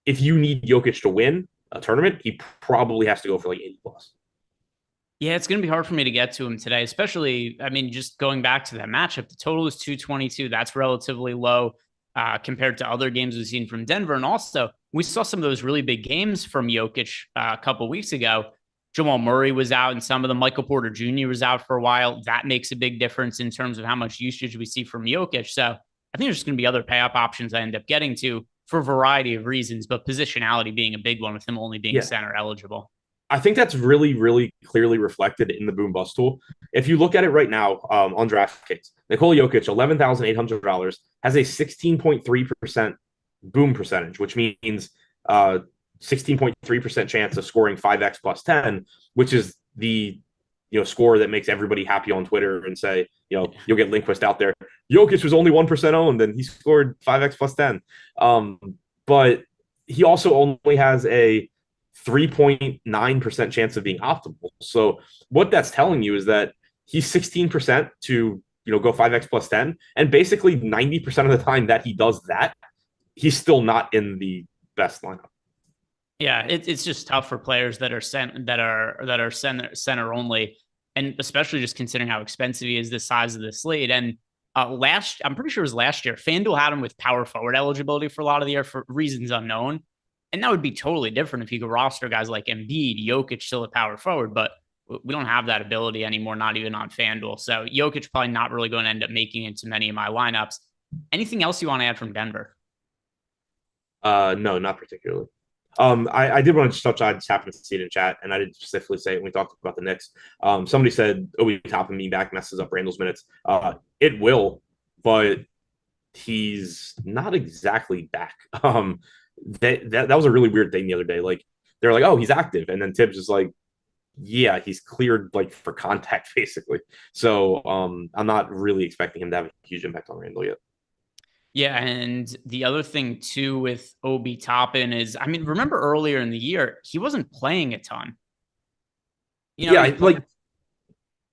if you need Jokic to win a tournament, he probably has to go for 80 plus. Yeah, it's going to be hard for me to get to him today, especially, just going back to that matchup, the total is 222. That's relatively low compared to other games we've seen from Denver. And also, we saw some of those really big games from Jokic a couple weeks ago. Jamal Murray was out and some of them. Michael Porter Jr. was out for a while. That makes a big difference in terms of how much usage we see from Jokic. So I think there's just going to be other pay-up options I end up getting to for a variety of reasons, but positionality being a big one with him only being center eligible. I think that's really, really clearly reflected in the boom bust tool. If you look at it right now on DraftKings, Nikola Jokic, $11,800, has a 16.3% boom percentage, which means 16.3% chance of scoring 5x plus 10, which is the score that makes everybody happy on Twitter and say, you'll get Lindquist out there. Jokic was only 1% owned and he scored 5x plus 10. But he also only has a 3.9% chance of being optimal. So what that's telling you is that he's 16% to go 5x plus 10, and basically 90% of the time that he does that, he's still not in the best lineup. Yeah, it's just tough for players that are center only, and especially just considering how expensive he is, the size of the slate. And I'm pretty sure it was last year, FanDuel had him with power forward eligibility for a lot of the year for reasons unknown. And that would be totally different if you could roster guys like Embiid, Jokic still at power forward, but we don't have that ability anymore, not even on FanDuel. So Jokic probably not really going to end up making it into many of my lineups. Anything else you want to add from Denver? No, not particularly. I did want to just touch. I just happened to see it in chat, and I didn't specifically say it when we talked about the Knicks. Somebody said Obi Toppin being back messes up Randall's minutes. It will, but he's not exactly back. That was a really weird thing the other day. Like they're like, oh, he's active, and then Tibbs is like, yeah, he's cleared like for contact basically. So I'm not really expecting him to have a huge impact on Randall yet. Yeah, and the other thing too with Obi Toppin is, I mean, remember earlier in the year he wasn't playing a ton. Yeah, like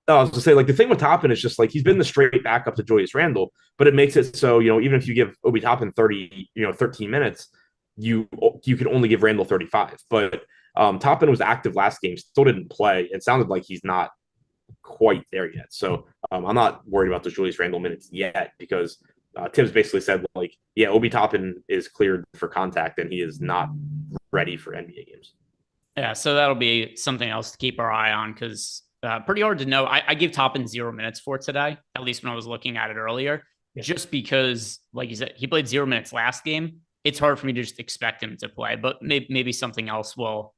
I was gonna say, like the thing with Toppin is just like he's been the straight backup to Julius Randle, but it makes it so even if you give Obi Toppin 13 minutes, you can only give Randle 35. But Toppin was active last game, still didn't play. It sounded like he's not quite there yet. So I'm not worried about the Julius Randle minutes yet because Tibbs basically said like, yeah, Obi Toppin is cleared for contact and he is not ready for NBA games. Yeah, so that'll be something else to keep our eye on because pretty hard to know. I give Toppin 0 minutes for today, at least when I was looking at it earlier, just because, like you said, he played 0 minutes last game. It's hard for me to just expect him to play, but maybe something else will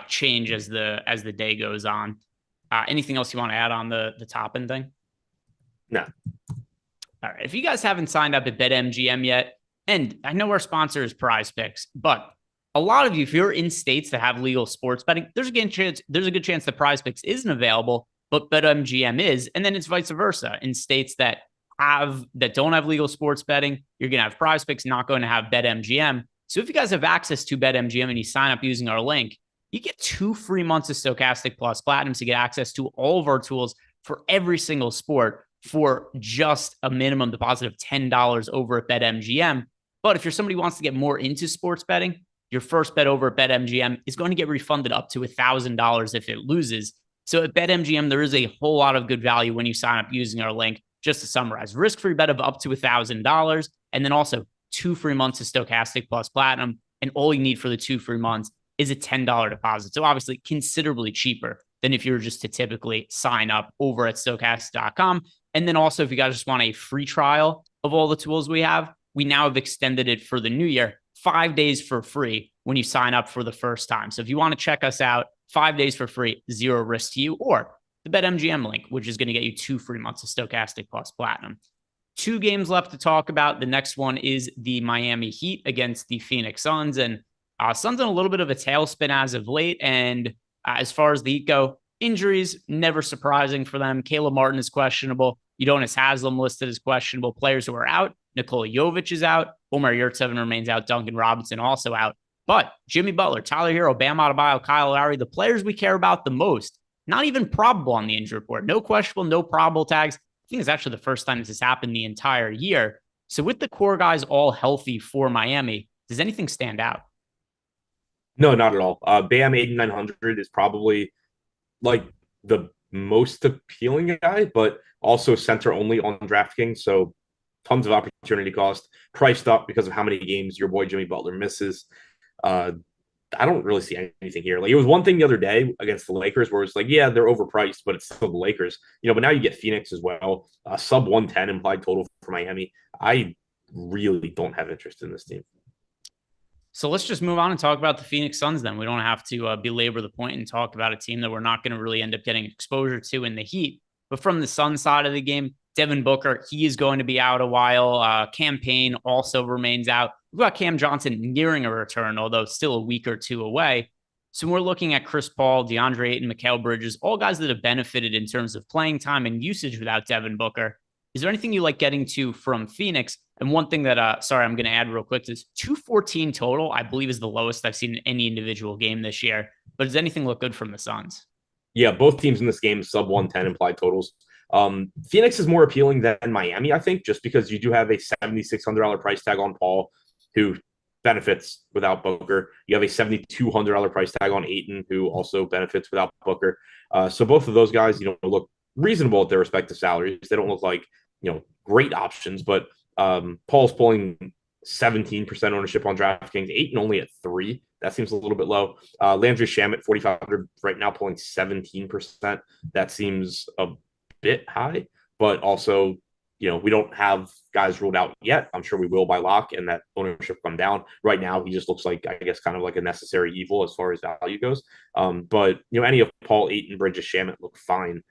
change as the day goes on. Anything else you want to add on the Toppin thing? No. All right. If you guys haven't signed up at BetMGM yet, and I know our sponsor is Prize Picks, but a lot of you, if you're in states that have legal sports betting, there's a good chance that Prize Picks isn't available, but BetMGM is, and then it's vice versa. In states that don't have legal sports betting, you're going to have Prize Picks, not going to have BetMGM. So if you guys have access to BetMGM and you sign up using our link, you get 2 free months of Stokastic Plus Platinum to get access to all of our tools for every single sport for just a minimum deposit of $10 over at BetMGM. But if you're somebody who wants to get more into sports betting, your first bet over at BetMGM is going to get refunded up to $1,000 if it loses. So at BetMGM, there is a whole lot of good value when you sign up using our link. Just to summarize, risk-free bet of up to $1,000, and then also 2 free months of Stokastic Plus Platinum. And all you need for the 2 free months is a $10 deposit. So obviously considerably cheaper than if you were just to typically sign up over at Stokastic.com. And then also, if you guys just want a free trial of all the tools we have, we now have extended it for the new year, 5 days for free when you sign up for the first time. So if you want to check us out, 5 days for free, 0 risk to you, or the BetMGM link, which is going to get you 2 free months of Stokastic Plus Platinum. 2 games left to talk about. The next one is the Miami Heat against the Phoenix Suns. And Suns in a little bit of a tailspin as of late. And as far as the Heat go, injuries, never surprising for them. Caleb Martin is questionable. Udonis Haslem listed as questionable. Players who are out. Nikola Jovic is out. Omer Yurtseven remains out. Duncan Robinson also out. But Jimmy Butler, Tyler Hero, Bam Adebayo, Kyle Lowry, the players we care about the most, not even probable on the injury report. No questionable, no probable tags. I think it's actually the first time this has happened the entire year. So with the core guys all healthy for Miami, does anything stand out? No, not at all. Bam 8,900 is probably like the most appealing guy, but also center only on DraftKings. So tons of opportunity cost, priced up because of how many games your boy Jimmy Butler misses. I don't really see anything here. Like it was one thing the other day against the Lakers where it's like, yeah, they're overpriced, but it's still the Lakers, but now you get Phoenix as well. Sub 110 implied total for Miami. I really don't have interest in this team. So let's just move on and talk about the Phoenix Suns then. We don't have to belabor the point and talk about a team that we're not going to really end up getting exposure to in the Heat. But from the Suns side of the game, Devin Booker, he is going to be out a while. Cam Payne also remains out. We've got Cam Johnson nearing a return, although still a week or two away. So we're looking at Chris Paul, DeAndre Ayton, Mikal Bridges, all guys that have benefited in terms of playing time and usage without Devin Booker. Is there anything you like getting to from Phoenix? And one thing that, I'm going to add real quick is 214 total, I believe is the lowest I've seen in any individual game this year. But does anything look good from the Suns? Yeah, both teams in this game, sub 110 implied totals. Phoenix is more appealing than Miami, I think, just because you do have a $7,600 price tag on Paul, who benefits without Booker. You have a $7,200 price tag on Ayton, who also benefits without Booker. So both of those guys, look reasonable at their respective salaries. They don't look like, great options, but Paul's pulling 17% ownership on DraftKings, Ayton only at 3%. That seems a little bit low. Landry Shamet, 4,500 right now, pulling 17%. That seems a bit high, but also we don't have guys ruled out yet. I'm sure we will by lock, and that ownership come down. Right now, he just looks like, I guess, kind of like a necessary evil as far as value goes. But any of Paul, Ayton, Bridges, Shamet look fine.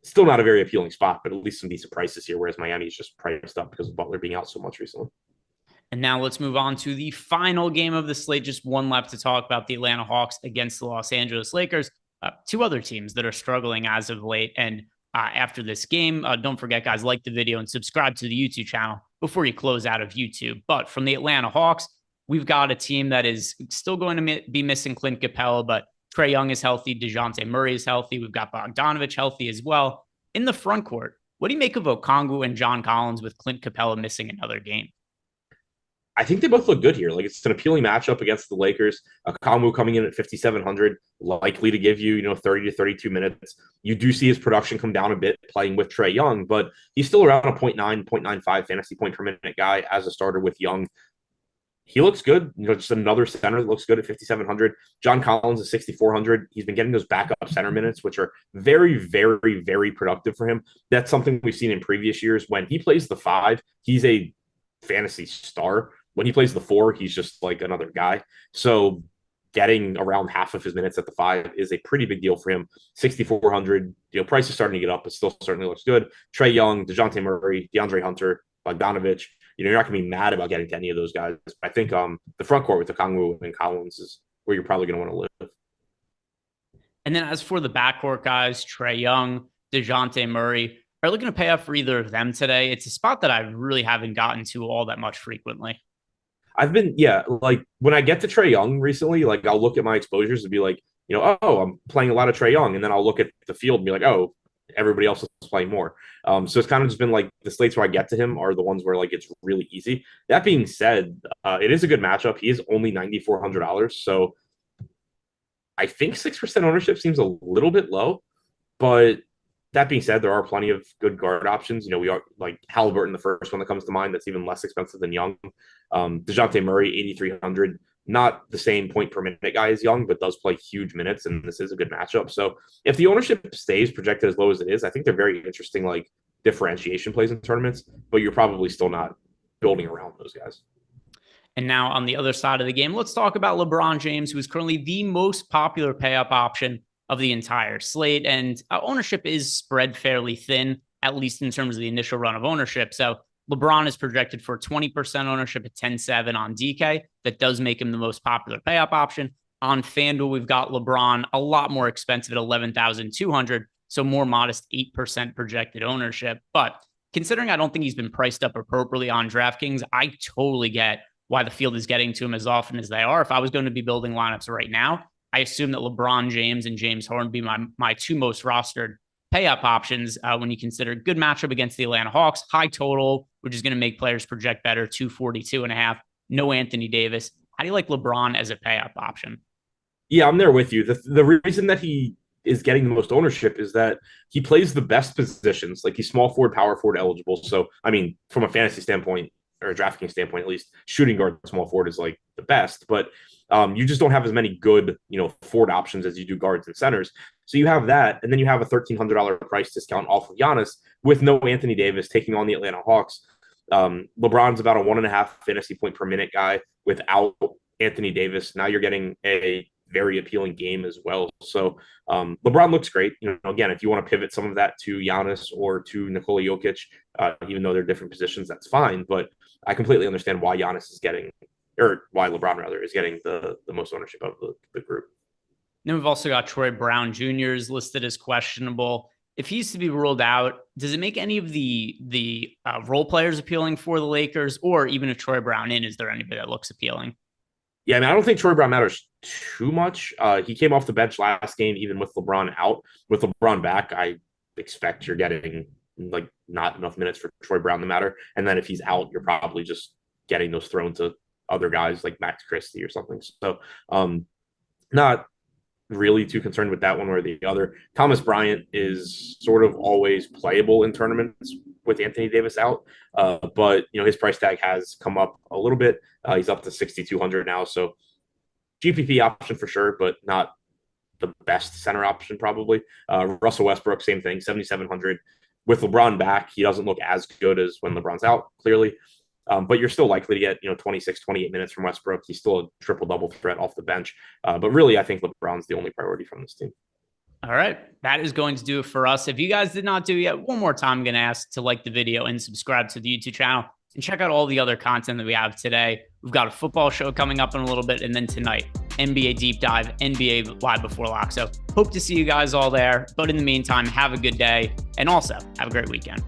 Still not a very appealing spot, but at least some decent prices here, whereas Miami's just priced up because of Butler being out so much recently. And now let's move on to the final game of the slate. Just one left to talk about: the Atlanta Hawks against the Los Angeles Lakers. Two other teams that are struggling as of late. And after this game, don't forget, guys, like the video and subscribe to the YouTube channel before you close out of YouTube. But from the Atlanta Hawks, we've got a team that is still going to be missing Clint Capella, but Trae Young is healthy. DeJounte Murray is healthy. We've got Bogdanovich healthy as well. In the front court, what do you make of Okongwu and John Collins with Clint Capella missing another game? I think they both look good here. Like, it's an appealing matchup against the Lakers. Okongwu coming in at 5,700, likely to give you, 30 to 32 minutes. You do see his production come down a bit playing with Trae Young, but he's still around a 0.95 fantasy point per minute guy as a starter with Young. He looks good. Just another center that looks good at 5,700. John Collins is 6,400. He's been getting those backup center minutes, which are very, very, very productive for him. That's something we've seen in previous years. When he plays the 5, he's a fantasy star. When he plays the 4, he's just like another guy. So getting around half of his minutes at the 5 is a pretty big deal for him. 6,400. Price is starting to get up, but still certainly looks good. Trae Young, DeJounte Murray, DeAndre Hunter, Bogdanovich. You're not going to be mad about getting to any of those guys. I think the front court with Okongwu and Collins is where you're probably going to want to live. And then as for the backcourt guys, Trae Young, DeJounte Murray, are looking to pay up for either of them today. It's a spot that I really haven't gotten to all that much frequently. I've been, like when I get to Trae Young recently, like I'll look at my exposures and be like, I'm playing a lot of Trae Young. And then I'll look at the field and be like, oh, everybody else is playing more. So it's kind of just been like the slates where I get to him are the ones where like it's really easy. That being said, it is a good matchup. He is only $9,400. So I think 6% ownership seems a little bit low, but that being said, there are plenty of good guard options. We are like Halliburton, the first one that comes to mind. That's even less expensive than Young. DeJounte Murray, 8,300. Not the same point per minute guy as Young, but does play huge minutes, and this is a good matchup. So if the ownership stays projected as low as it is, I think they're very interesting, like differentiation plays in tournaments, but you're probably still not building around those guys. And now on the other side of the game, let's talk about LeBron James, who is currently the most popular pay-up option of the entire slate. And ownership is spread fairly thin, at least in terms of the initial run of ownership. So LeBron is projected for 20% ownership at 10.7 on DK. That does make him the most popular pay-up option. On FanDuel, we've got LeBron a lot more expensive at 11,200, so more modest 8% projected ownership. But considering I don't think he's been priced up appropriately on DraftKings, I totally get why the field is getting to him as often as they are. If I was going to be building lineups right now, I assume that LeBron James and James Harden be my two most rostered pay-up options when you consider good matchup against the Atlanta Hawks, high total, which is going to make players project better, 242.5, no Anthony Davis. How do you like LeBron as a pay-up option? Yeah, I'm there with you. The reason that he is getting the most ownership is that he plays the best positions. Like, he's small forward, power forward eligible. So, I mean, from a fantasy standpoint, or a DraftKings standpoint, at least, shooting guard small forward is like the best. But you just don't have as many good, forward options as you do guards and centers. So you have that, and then you have a $1,300 price discount off of Giannis with no Anthony Davis taking on the Atlanta Hawks. LeBron's about a 1.5 fantasy point per minute guy without Anthony Davis. Now you're getting a very appealing game as well. So LeBron looks great. Again, if you want to pivot some of that to Giannis or to Nikola Jokic, even though they're different positions, that's fine. But I completely understand why Giannis is getting, or why LeBron rather is getting the most ownership of the group. Then we've also got Troy Brown Jr. is listed as questionable. If he's to be ruled out, does it make any of the role players appealing for the Lakers, or even if Troy Brown is there anybody that looks appealing? Yeah, I mean, I don't think Troy Brown matters too much. He came off the bench last game, even with LeBron out. With LeBron back, I expect you're getting like not enough minutes for Troy Brown to matter. And then if he's out, you're probably just getting those thrown to other guys like Max Christie or something. So not really too concerned with that one or the other. Thomas Bryant is sort of always playable in tournaments with Anthony Davis out. But, his price tag has come up a little bit. He's up to 6,200 now. So GPP option for sure, but not the best center option probably. Russell Westbrook, same thing, 7,700. with LeBron back, he doesn't look as good as when LeBron's out, clearly. But you're still likely to get, 26, 28 minutes from Westbrook. He's still a triple-double threat off the bench. But really, I think LeBron's the only priority from this team. All right. That is going to do it for us. If you guys did not do it yet, one more time, I'm going to ask to like the video and subscribe to the YouTube channel and check out all the other content that we have today. We've got a football show coming up in a little bit. And then tonight, NBA Deep Dive, NBA Live Before Lock. So hope to see you guys all there. But in the meantime, have a good day and also have a great weekend.